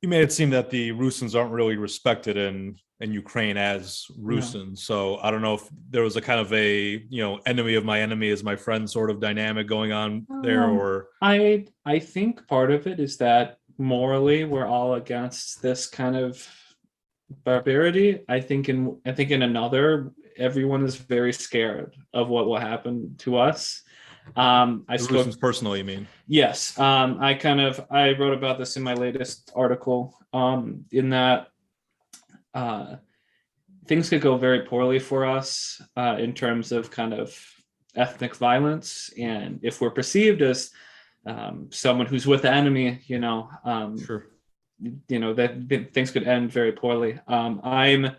you made it seem that the Rusyns aren't really respected in Ukraine as Rusyns. No. So I don't know if there was a kind of a, enemy of my enemy is my friend sort of dynamic going on there, or I think part of it is that morally we're all against this kind of barbarity. I think in another, everyone is very scared of what will happen to us. Rusyns personally, you mean? Yes. I wrote about this in my latest article, in that things could go very poorly for us in terms of kind of ethnic violence, and if we're perceived as someone who's with the enemy, sure, that things could end very poorly. I'm,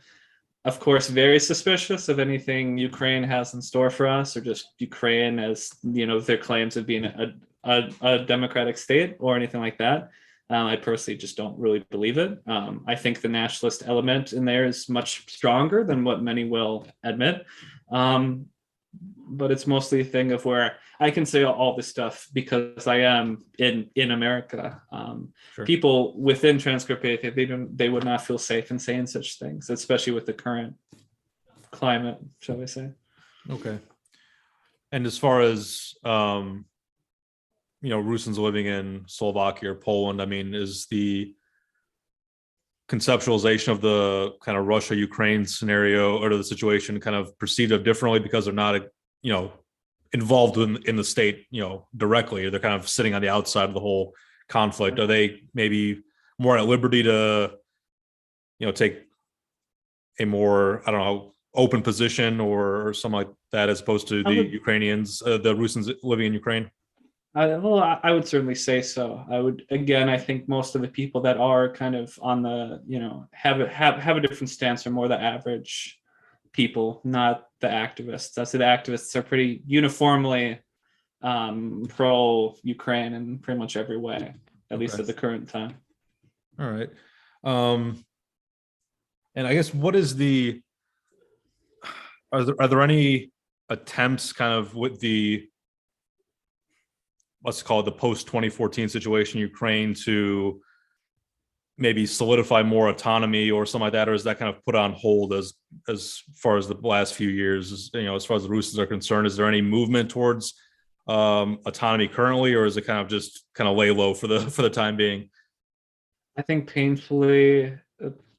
of course, very suspicious of anything Ukraine has in store for us, or just Ukraine as, their claims of being a democratic state or anything like that. I personally just don't really believe it. I think the nationalist element in there is much stronger than what many will admit. but it's mostly a thing of where I can say all this stuff because I am in America. Sure. People within Transcarpathia, they would not feel safe in saying such things, especially with the current climate, shall we say. Okay. And as far as Rusyns living in Slovakia or Poland, I mean, is the conceptualization of the kind of Russia-Ukraine scenario or the situation kind of perceived of differently because they're not, involved in the state, directly, or they're kind of sitting on the outside of the whole conflict? Are they maybe more at liberty to, take a more, I don't know, open position or something like that, as opposed to the Ukrainians, the Rusyns living in Ukraine? I would certainly say so. I think most of the people that are kind of on the, have a different stance are more the average people, not the activists. I'd say the activists are pretty uniformly pro Ukraine in pretty much every way, at least at the current time. All right. And I guess what is are there any attempts kind of with the, let's call it the post 2014 situation, Ukraine, to maybe solidify more autonomy or something like that, or is that kind of put on hold as far as the last few years? As far as the Rusyns are concerned, is there any movement towards autonomy currently, or is it kind of just kind of lay low for the time being? I think painfully,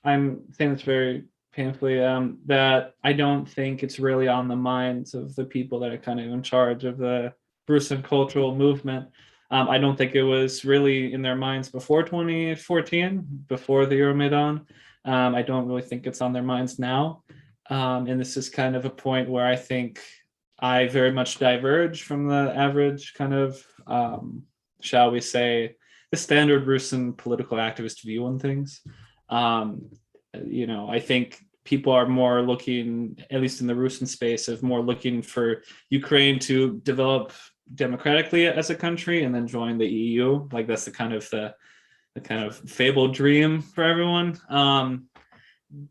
I'm saying it's very painfully, that I don't think it's really on the minds of the people that are kind of in charge of the Rusyn cultural movement. I don't think it was really in their minds before 2014, before the Euromaidan. I don't really think it's on their minds now. And this is kind of a point where I think I very much diverge from the average kind of, shall we say, the standard Rusyn political activist view on things. I think people are more looking, at least in the Rusyn space, of more looking for Ukraine to develop democratically as a country and then join the EU. Like that's the kind of fabled dream for everyone.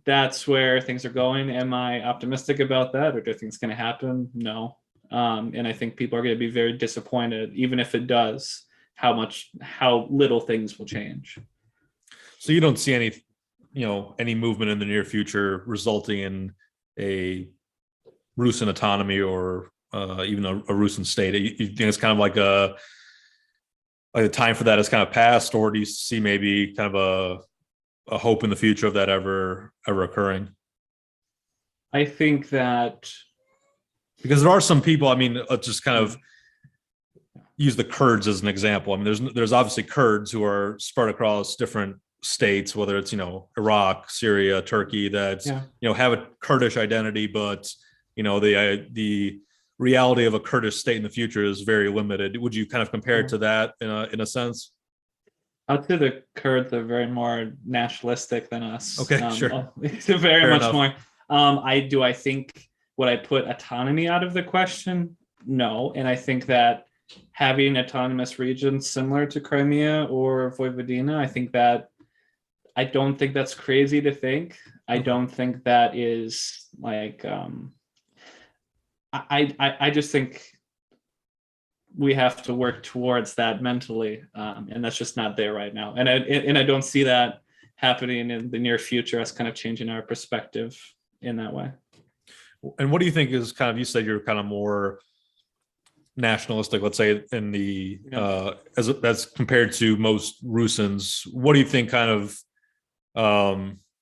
That's where things are going. Am I optimistic about that, or do I think it's going to happen? No. And I think people are going to be very disappointed, even if it does, how little things will change. So you don't see any movement in the near future resulting in a Rusyn autonomy or even a Rusyn state? You think it's kind of like a time for that has kind of passed, or do you see maybe kind of a hope in the future of that ever occurring? I think that, because there are some people, I mean, let's just kind of use the Kurds as an example. I mean, there's obviously Kurds who are spread across different states, whether it's Iraq, Syria, Turkey, that have a Kurdish identity, but the reality of a Kurdish state in the future is very limited. Would you kind of compare it to that in a sense? I'd say the Kurds are very more nationalistic than us. Okay, sure. It's very Fair much enough. More. I think would I put autonomy out of the question? No, and I think that having autonomous regions similar to Crimea or Vojvodina, I don't think that's crazy to think. I don't think that is like, I just think we have to work towards that mentally, and that's just not there right now. And I don't see that happening in the near future, as kind of changing our perspective in that way. And what do you think is kind of, you said you're kind of more nationalistic, let's say, in the as compared to most Rusyns. What do you think kind of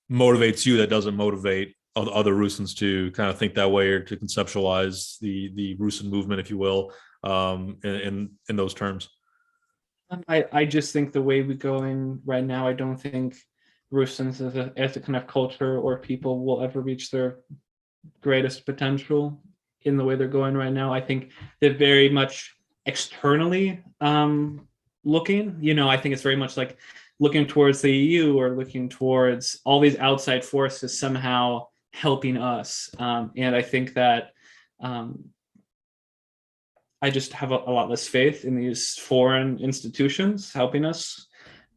motivates you that doesn't motivate other Rusyns to kind of think that way, or to conceptualize the Rusyn movement, if you will, in those terms? I just think the way we're going right now, I don't think Rusyns as a kind of culture or people will ever reach their greatest potential in the way they're going right now. I think they're very much externally looking. I think it's very much like looking towards the EU or looking towards all these outside forces somehow helping us. And I think that I just have a lot less faith in these foreign institutions helping us.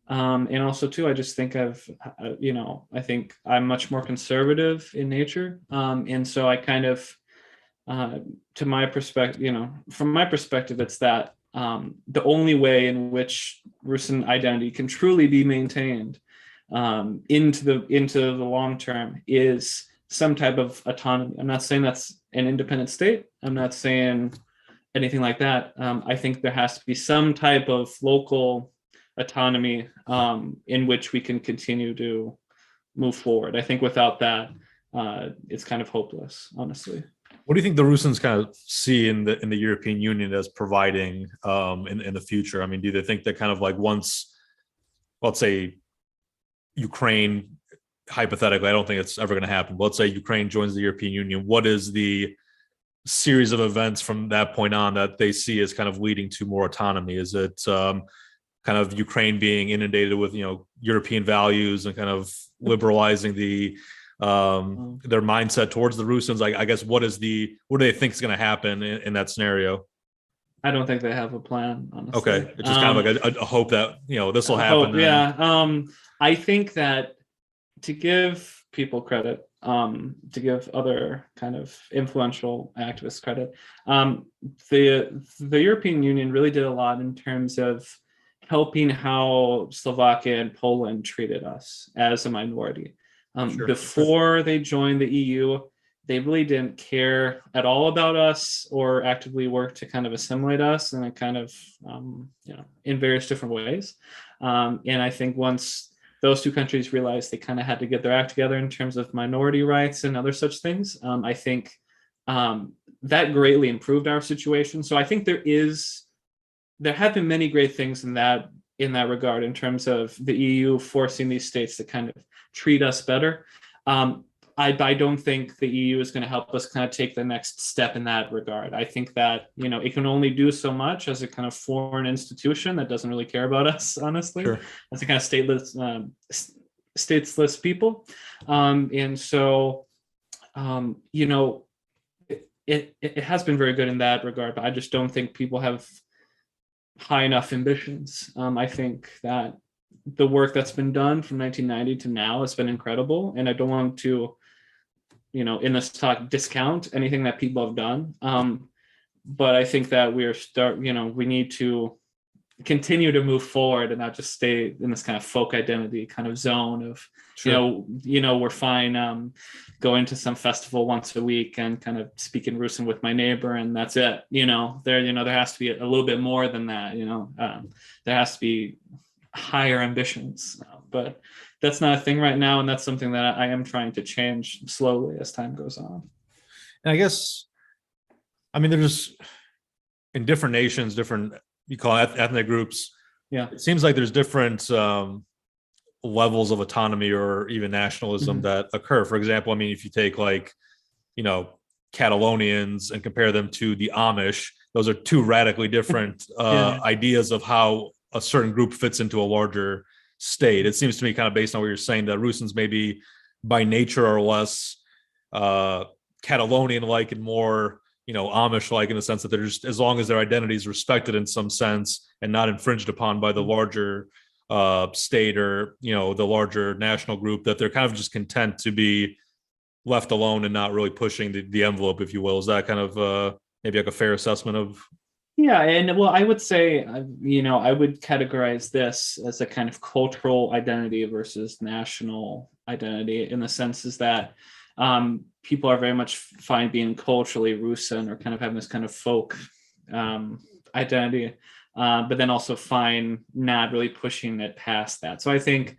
And also too, I just think I think I'm much more conservative in nature. And so I kind of to my perspective, from my perspective, it's that the only way in which Russian identity can truly be maintained into the long term is some type of autonomy. I'm not saying that's an independent state. I'm not saying anything like that. I think there has to be some type of local autonomy in which we can continue to move forward. I think without that, it's kind of hopeless, honestly. What do you think the Rusyns kind of see in the European Union as providing in the future? I mean, do they think that kind of like once, let's say, Ukraine, hypothetically, I don't think it's ever going to happen, but let's say Ukraine joins the European Union, what is the series of events from that point on that they see as kind of leading to more autonomy? Is it kind of Ukraine being inundated with European values and kind of liberalizing their mindset towards the Rusyns? I guess what do they think is going to happen in that scenario? I don't think they have a plan, honestly. Okay, it's just kind of like a hope that this will happen. Yeah, I think that to give people credit, to give other kind of influential activists credit, the European Union really did a lot in terms of helping how Slovakia and Poland treated us as a minority. Sure. Before they joined the EU, they really didn't care at all about us or actively work to kind of assimilate us and kind of, in various different ways. And I think once those two countries realized they kind of had to get their act together in terms of minority rights and other such things, I think that greatly improved our situation. So I think there have been many great things in that regard in terms of the EU forcing these states to kind of treat us better. I don't think the EU is going to help us kind of take the next step in that regard. I think that, it can only do so much as a kind of foreign institution that doesn't really care about us, honestly, sure, as a kind of stateless people. And so, it has been very good in that regard, but I just don't think people have high enough ambitions. I think that the work that's been done from 1990 to now has been incredible, and I don't want to, in this talk, discount anything that people have done. But I think that we need to continue to move forward and not just stay in this kind of folk identity kind of zone of, sure, we're fine going to some festival once a week and kind of speaking Russian with my neighbor, and that's it. There has to be a little bit more than that. There has to be higher ambitions, but that's not a thing right now, and that's something that I am trying to change slowly as time goes on. And I guess, there's in different nations, different, you call it ethnic groups. Yeah, it seems like there's different levels of autonomy or even nationalism, mm-hmm, that occur. For example, if you take Catalonians and compare them to the Amish, those are two radically different ideas of how a certain group fits into a larger state. It seems to me, kind of based on what you're saying, that Rusyns maybe by nature are less Catalonian-like and more, Amish-like, in the sense that they're just, as long as their identity is respected in some sense and not infringed upon by the larger state or, the larger national group, that they're kind of just content to be left alone and not really pushing the envelope, if you will. Is that kind of maybe like a fair assessment of? Yeah, and well, I would say, I would categorize this as a kind of cultural identity versus national identity, in the sense is that people are very much fine being culturally Rusyn or kind of having this kind of folk identity, but then also fine not really pushing it past that. So I think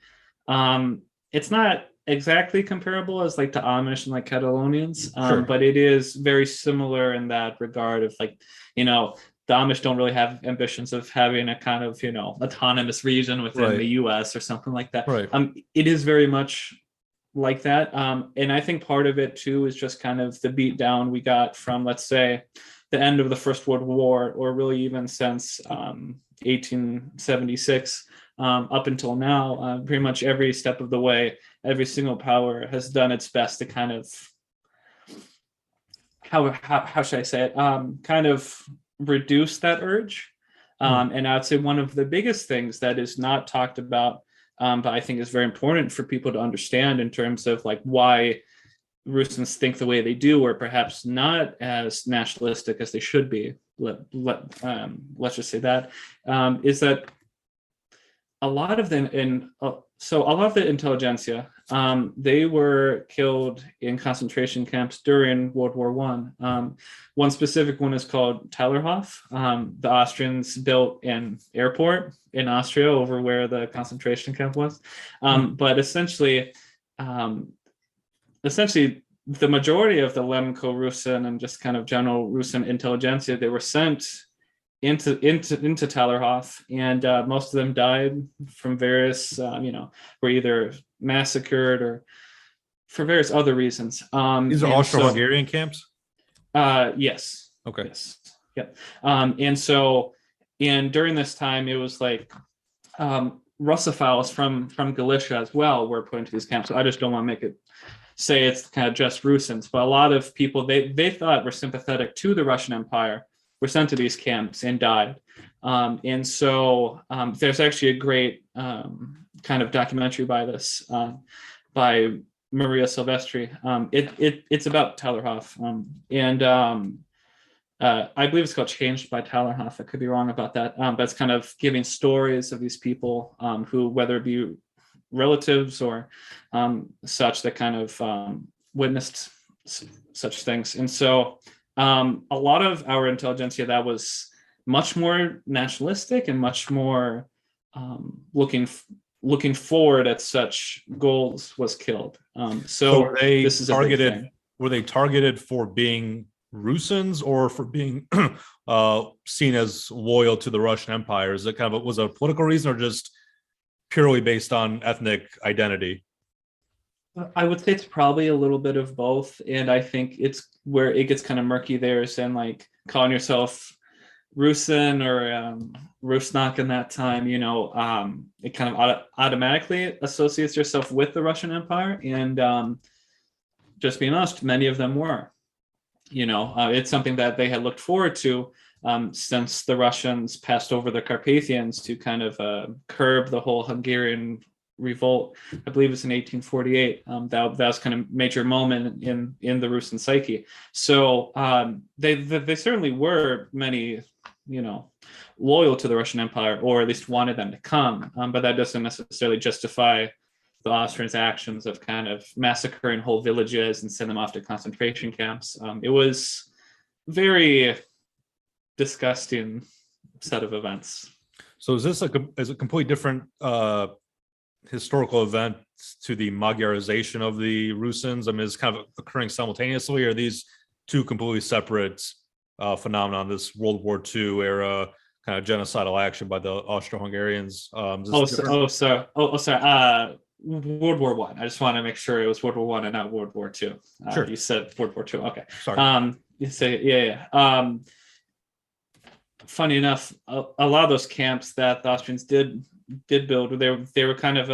it's not exactly comparable as like to Amish and like Catalonians, sure, but it is very similar in that regard of like, the Amish don't really have ambitions of having a kind of, autonomous region within the US or something like that. Right. It is very much like that. And I think part of it too is just kind of the beat down we got from, let's say, the end of the First World War, or really even since 1876 up until now. Pretty much every step of the way, every single power has done its best to kind of, how should I say it, kind of reduce that urge. And I'd say one of the biggest things that is not talked about, but I think is very important for people to understand in terms of like why Rusyns think the way they do, or perhaps not as nationalistic as they should be. Let's just say that is that a lot of them so a lot of the intelligentsia, they were killed in concentration camps during World War I. One specific one is called Tallerhof. The Austrians built an airport in Austria over where the concentration camp was. But essentially, the majority of the Lemko-Rusyn and just kind of general Rusyn intelligentsia, they were sent into Tallerhof, and most of them died from various, were either massacred or for various other reasons. These are Austro-Hungarian camps? Yes. Okay. Yes. Yep. And during this time, it was like Russophiles from Galicia as well were put into these camps. So I just don't want to make it say it's kind of just Rusyns, but a lot of people they thought were sympathetic to the Russian Empire were sent to these camps and died. And so there's actually a great kind of documentary by by Maria Silvestri. It's about Tallerhof, and I believe it's called Changed by Tallerhof. I could be wrong about that, but it's kind of giving stories of these people who, whether it be relatives or such, that kind of witnessed such things. And so a lot of our intelligentsia that was much more nationalistic and much more looking forward at such goals was killed. So this is targeted. Were they targeted for being Rusyns or for being seen as loyal to the Russian Empire? Is it kind of was it a political reason or just purely based on ethnic identity? I would say it's probably a little bit of both, and I think it's where it gets kind of murky there is in like calling yourself Rusyn or Rusnak in that time, it kind of automatically associates yourself with the Russian Empire, and just being honest, many of them were. It's something that they had looked forward to since the Russians passed over the Carpathians to kind of curb the whole Hungarian revolt. I believe it's in 1848. That was kind of major moment in the Rusyn psyche. So they certainly were many, loyal to the Russian Empire, or at least wanted them to come. But that doesn't necessarily justify the Austrians' actions of kind of massacring whole villages and send them off to concentration camps. It was very disgusting set of events. So is this a completely different historical event to the Magyarization of the Rusyns? I mean, is kind of occurring simultaneously, or are these two completely separate phenomenon? This World War II era kind of genocidal action by the Austro-Hungarians. Sorry. World War One. I just want to make sure it was World War One and not World War Two. Sure. You said World War Two. Okay. Sorry. You say yeah. Funny enough, a lot of those camps that the Austrians did build, they were kind of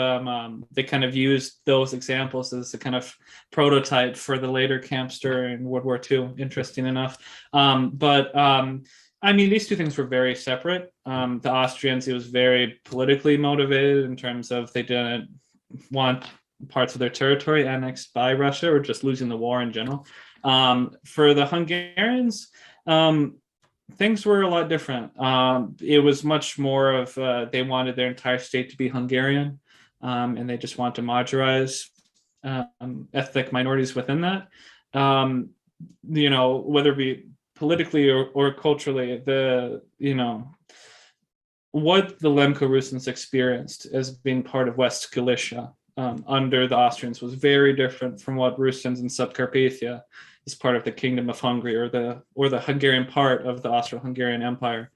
they kind of used those examples as a kind of prototype for the later camps during World War II. Interesting enough, but I mean, these two things were very separate. The Austrians, it was very politically motivated in terms of they didn't want parts of their territory annexed by Russia or just losing the war in general. For the Hungarians, things were a lot different. It was much more of they wanted their entire state to be Hungarian, and they just wanted to Magyarize ethnic minorities within that. Whether it be politically or culturally, what the Lemko-Rusyns experienced as being part of West Galicia under the Austrians was very different from what Rusyns in Subcarpathia, as part of the Kingdom of Hungary or the Hungarian part of the Austro-Hungarian Empire,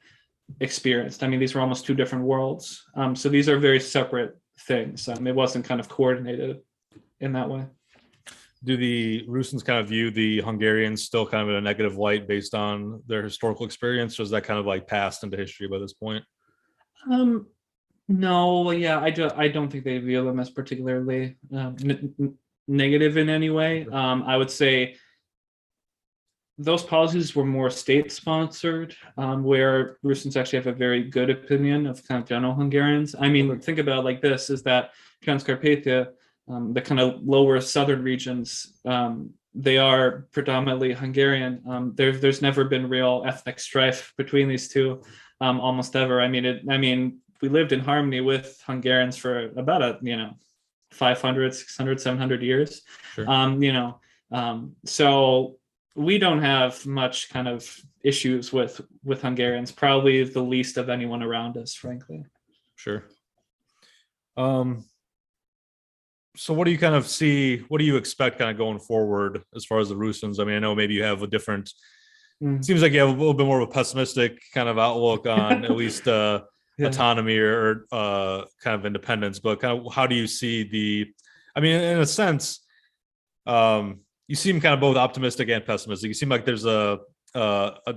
experienced. I mean, these were almost two different worlds. So these are very separate things. It wasn't kind of coordinated in that way. Do the Rusyns kind of view the Hungarians still kind of in a negative light based on their historical experience, or is that kind of like passed into history by this point? No, yeah, I don't think they view them as particularly negative in any way. I would say those policies were more state-sponsored, where Rusyns actually have a very good opinion of kind of general Hungarians. I mean, think about it like this, is that Transcarpathia, the kind of lower southern regions, they are predominantly Hungarian. There's never been real ethnic strife between these two, almost ever. I mean, we lived in harmony with Hungarians for about 500, 600, 700 years. Sure. So we don't have much kind of issues with Hungarians, probably the least of anyone around us, frankly. Sure. So what do you kind of see? What do you expect kind of going forward as far as the Rusyns? I mean, I know maybe you have a different. Seems like you have a little bit more of a pessimistic kind of outlook on at least autonomy or kind of independence. But kind of how do you see the? I mean, in a sense, you seem kind of both optimistic and pessimistic. You seem like there's a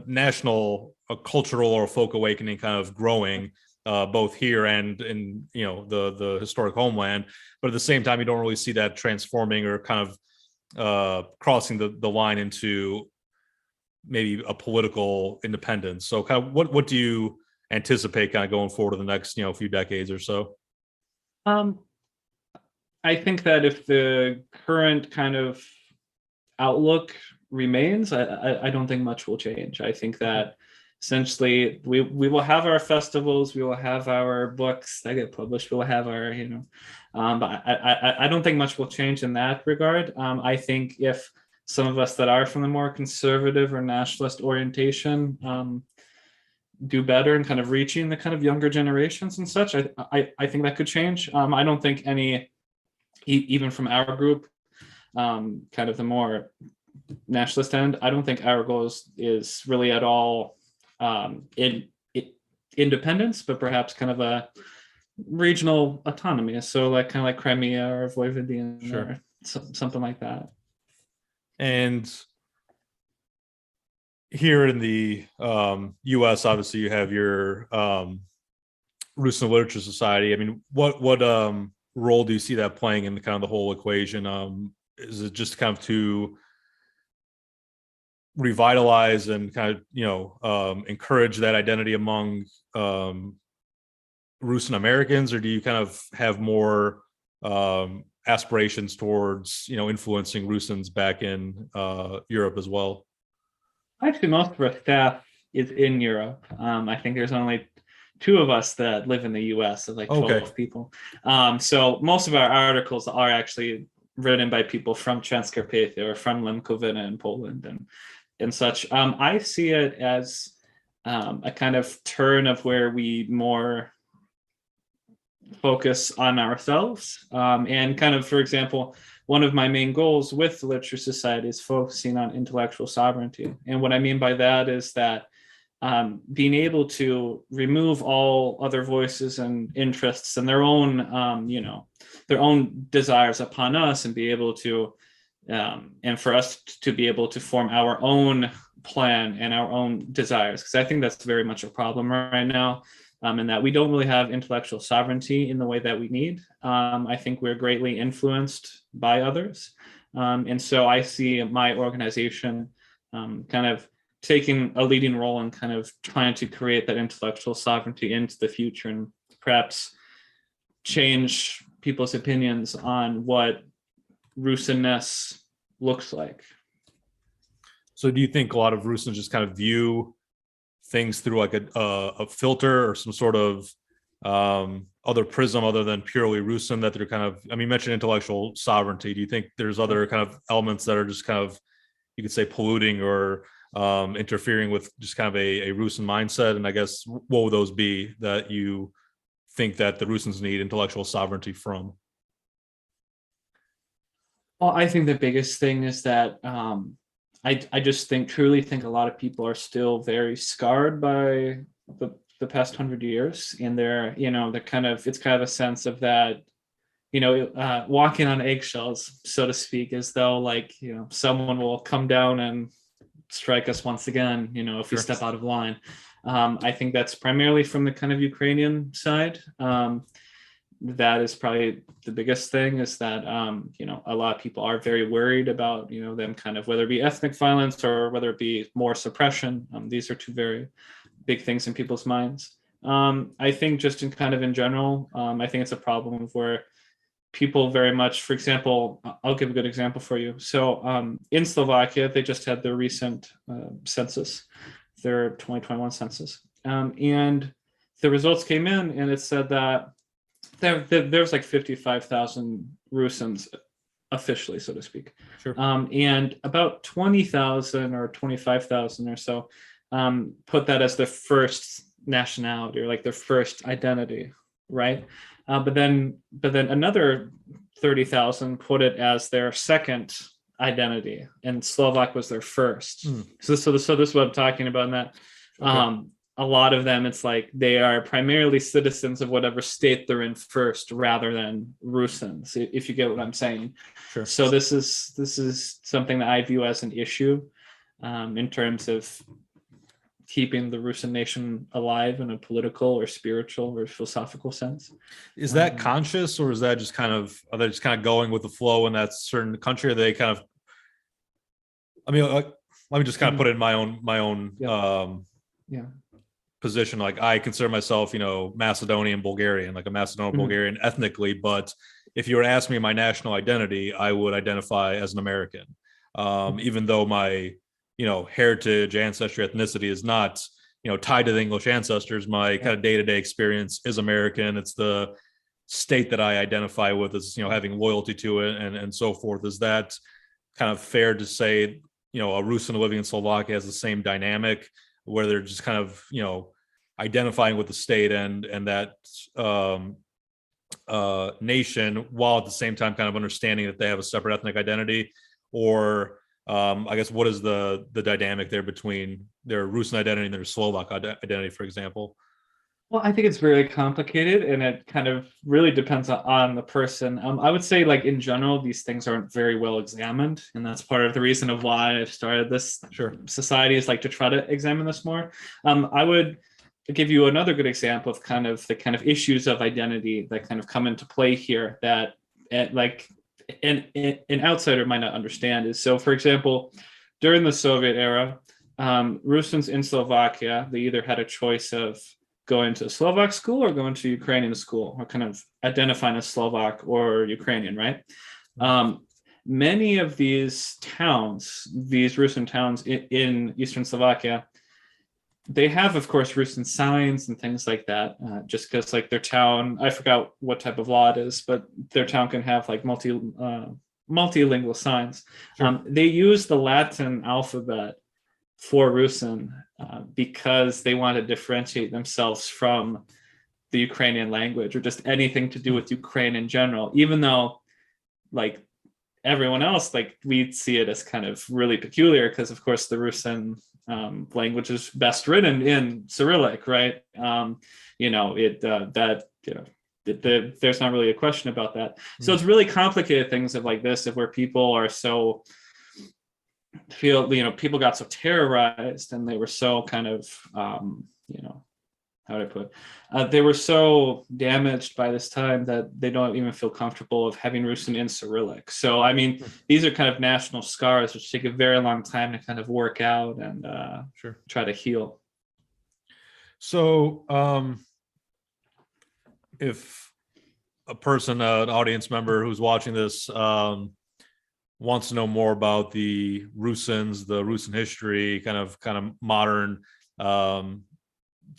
national, a cultural or a folk awakening kind of growing. Both here and in the historic homeland, but at the same time, you don't really see that transforming or kind of crossing the line into maybe a political independence. So, kind of what do you anticipate kind of going forward in the next few decades or so? I think that if the current kind of outlook remains, I don't think much will change. I think that essentially we will have our festivals, we will have our books that get published, we will have our but I don't think much will change in that regard. I think if some of us that are from the more conservative or nationalist orientation do better in kind of reaching the kind of younger generations and such, I think that could change. I don't think any, even from our group, kind of the more nationalist end, I don't think our goal is really at all in independence, but perhaps kind of a regional autonomy. So like kind of like Crimea or Vojvodina, sure, or something like that. And here in the U.S., obviously, you have your Russian Literature Society. I mean, what role do you see that playing in the kind of the whole equation? Is it just kind of to revitalize and kind of encourage that identity among Russian Americans, or do you kind of have more aspirations towards influencing Rusyns back in Europe as well? Actually, most of our staff is in Europe. I think there's only 2 of us that live in the US, of like 12 people. So most of our articles are actually written by people from Transcarpathia or from Lemkowina in Poland and such. I see it as a kind of turn of where we more focus on ourselves. And kind of, for example, one of my main goals with the Literature Society is focusing on intellectual sovereignty. And what I mean by that is that being able to remove all other voices and interests and their own, their own desires upon us, and be able to, and for us to be able to form our own plan and our own desires. Because I think that's very much a problem right now, and that we don't really have intellectual sovereignty in the way that we need. I think we're greatly influenced by others. And so I see my organization kind of taking a leading role in kind of trying to create that intellectual sovereignty into the future, and perhaps change people's opinions on what Rusynness looks like. So do you think a lot of Rusyns just kind of view things through like a filter or some sort of other prism other than purely Rusyn, that they're kind of, I mean, you mentioned intellectual sovereignty. Do you think there's other kind of elements that are just kind of, you could say, polluting or interfering with just kind of a Rusyn mindset? And I guess what would those be that you think that the Rusyns need intellectual sovereignty from? Well, I think the biggest thing is that I just truly think a lot of people are still very scarred by the past 100 years, and they're kind of, it's kind of a sense of that, walking on eggshells, so to speak, as though like, someone will come down and strike us once again, if we step out of line. I think that's primarily from the kind of Ukrainian side. That is probably the biggest thing, is that a lot of people are very worried about them kind of, whether it be ethnic violence or whether it be more suppression. These are 2 very big things in people's minds. I think just in kind of in general, I think it's a problem of where people very much, for example, I'll give a good example for you. So in Slovakia, they just had their recent census, their 2021 census. And the results came in and it said that there's like 55,000 Rusyns officially, so to speak. Sure. And about 20,000 or 25,000 or so put that as their first nationality or like their first identity, right? But then another 30,000 put it as their second identity, and Slovak was their first. So this is what I'm talking about. In that, a lot of them, it's like they are primarily citizens of whatever state they're in first, rather than Rusyns, if you get what I'm saying. Sure. So this is something that I view as an issue in terms of keeping the Rusyn nation alive in a political or spiritual or philosophical sense. Is that conscious, or is that just kind of, are they just kind of going with the flow in that certain country? Are they kind of, I mean, let me just kind of put it in my own position. Like, I consider myself, Macedonian Bulgarian, like a Macedonian Bulgarian ethnically, but if you were to ask me my national identity, I would identify as an American, even though my heritage, ancestry, ethnicity is not tied to the English ancestors. My kind of day-to-day experience is American. It's the state that I identify with, as having loyalty to it, and so forth. Is that kind of fair to say a Rusyn living in Slovakia has the same dynamic, where they're just kind of identifying with the state and that nation, while at the same time kind of understanding that they have a separate ethnic identity? Or I guess, what is the dynamic there between their Rusyn identity and their Slovak identity, for example? Well, I think it's very complicated, and it kind of really depends on the person. I would say, like, in general, these things aren't very well examined, and that's part of the reason of why I've started this society, is like to try to examine this more. I would give you another good example of the kind of issues of identity that kind of come into play here that like an outsider might not understand. Is, so for example, during the Soviet era, Rusyns in Slovakia, they either had a choice of going to Slovak school or going to Ukrainian school, or kind of identifying as Slovak or Ukrainian, right? Many of these towns, these Rusyn towns in Eastern Slovakia, they have, of course, Rusyn signs and things like that, just because, like, their town, I forgot what type of law it is, but their town can have like multilingual signs. Sure. They use the Latin alphabet for Rusyn because they want to differentiate themselves from the Ukrainian language, or just anything to do with Ukraine in general, even though, like, everyone else, like, we see it as kind of really peculiar, because of course the Rusyn language is best written in Cyrillic, right? There's not really a question about that. So it's really complicated things of like this, of where people are so people got so terrorized, and they were so kind of how would I put they were so damaged by this time that they don't even feel comfortable of having Rusyn in Cyrillic. So I mean, these are kind of national scars which take a very long time to kind of work out and try to heal. So if a person, an audience member who's watching this, wants to know more about the Rusyns, the Rusyn history, kind of modern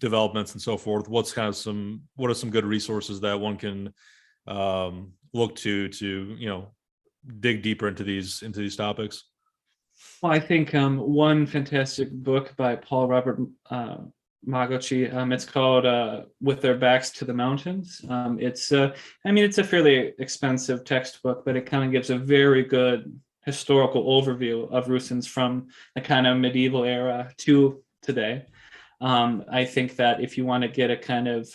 developments and so forth, what are some good resources that one can look to dig deeper into these topics? Well, I think one fantastic book by Paul Robert Magochi, it's called With Their Backs to the Mountains. It's a fairly expensive textbook, but it kind of gives a very good historical overview of Rusyns from the kind of medieval era to today. I think that if you want to get a kind of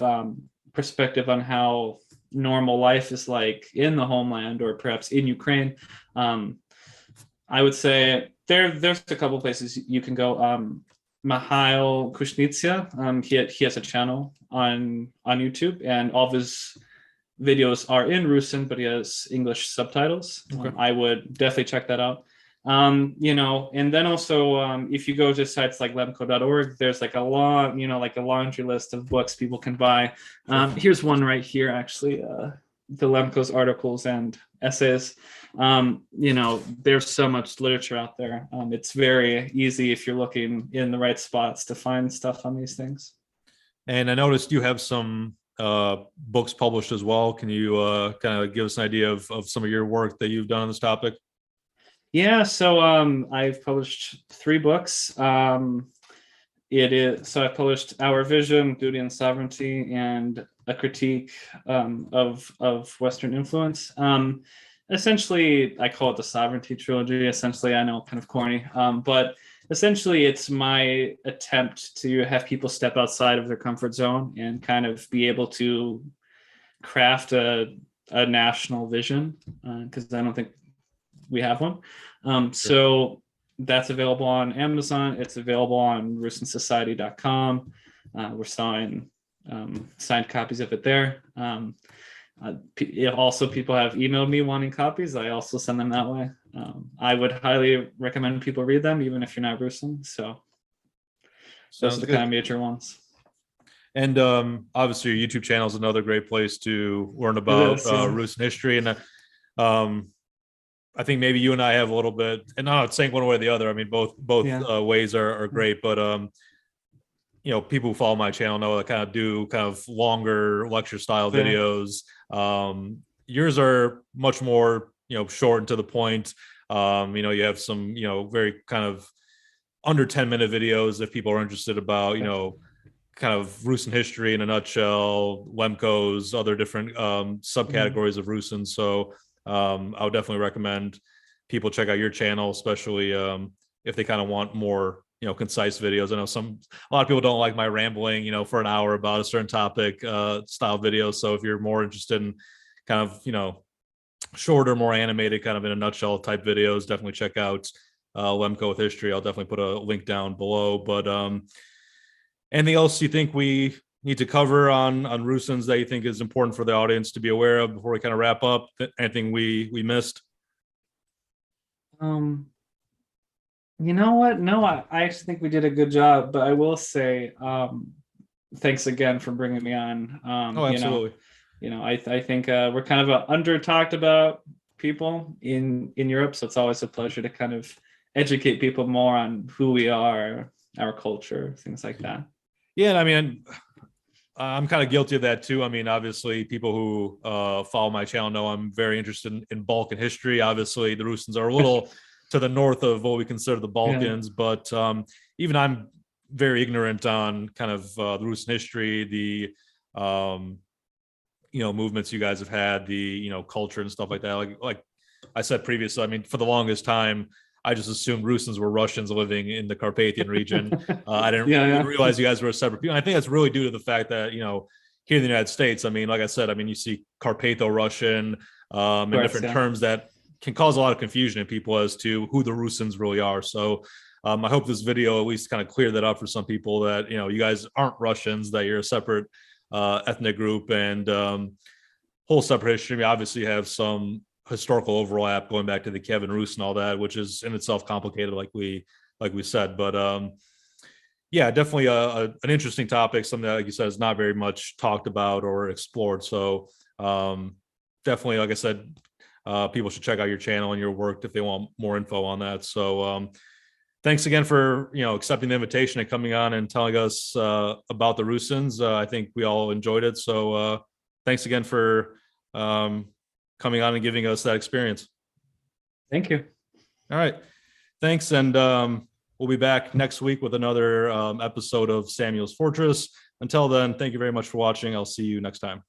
perspective on how normal life is like in the homeland, or perhaps in Ukraine, I would say there's a couple places you can go. Mihail Kushnitsia, he has a channel on YouTube, and all of his videos are in Rusyn, but he has English subtitles. Okay. I would definitely check that out. And then also if you go to sites like lemko.org, there's like a laundry list of books people can buy. Here's one right here, actually. the Lemko's articles and essays. There's so much literature out there. It's very easy if you're looking in the right spots to find stuff on these things. And I noticed you have some books published as well. Can you kind of give us an idea of some of your work that you've done on this topic? Yeah, so I've published 3 books. I've published Our Vision, Duty and Sovereignty, and a critique of Western influence. Essentially, I call it the Sovereignty Trilogy. Essentially, I know, kind of corny, but essentially it's my attempt to have people step outside of their comfort zone and kind of be able to craft a national vision, because I don't think we have one. So that's available on Amazon. It's available on rusynsociety.com. We're selling signed copies of it there. Also, people have emailed me wanting copies. I also send them that way. I would highly recommend people read them, even if you're not Rusyn. So those are the kind of major ones. And obviously, your YouTube channel is another great place to learn about Rusyn history. And I think maybe you and I have a little bit, and I'm not saying one way or the other. I mean, both ways are great, but people who follow my channel know I kind of do kind of longer lecture style videos. Yours are much more, short and to the point. You have some, very kind of under 10-minute videos if people are interested about, kind of Rusyn history in a nutshell, Lemko's, other different subcategories of Rusyn. So I would definitely recommend people check out your channel, especially if they kind of want more, concise videos. I know a lot of people don't like my rambling, for an hour about a certain topic style videos. So if you're more interested in kind of, shorter, more animated, kind of in a nutshell type videos, definitely check out Lemko with history. I'll definitely put a link down below. But anything else you think we need to cover on Rusyns that you think is important for the audience to be aware of before we kind of wrap up? Anything we missed? You know what? No, I actually think we did a good job, but I will say thanks again for bringing me on. Absolutely. I think we're kind of a under talked about people in Europe, so it's always a pleasure to kind of educate people more on who we are, our culture, things like that. Yeah, I mean, I'm kind of guilty of that too. I mean, obviously, people who follow my channel know I'm very interested in Balkan history. Obviously, the Rusyns are a little to the north of what we consider the Balkans, but even I'm very ignorant on kind of the Rusyn history, the movements you guys have had, the culture and stuff like that. Like I said previously, I mean, for the longest time, I just assumed Rusyns were Russians living in the Carpathian region. I didn't realize you guys were a separate people. I think that's really due to the fact that, here in the United States, I mean, like I said, I mean, you see Carpatho-Russian and different terms that can cause a lot of confusion in people as to who the Rusyns really are. So I hope this video at least kind of cleared that up for some people that, you guys aren't Russians, that you're a separate ethnic group and whole separate history. We obviously have some historical overlap going back to the Kevin Rus and all that, which is in itself complicated, like we said. But definitely an interesting topic, something that, like you said, is not very much talked about or explored. So definitely, like I said, people should check out your channel and your work if they want more info on that. So thanks again for accepting the invitation and coming on and telling us about the Rusyns. I think we all enjoyed it. So thanks again for coming on and giving us that experience. Thank you. All right. Thanks. And we'll be back next week with another episode of Samuel's Fortress. Until then, thank you very much for watching. I'll see you next time.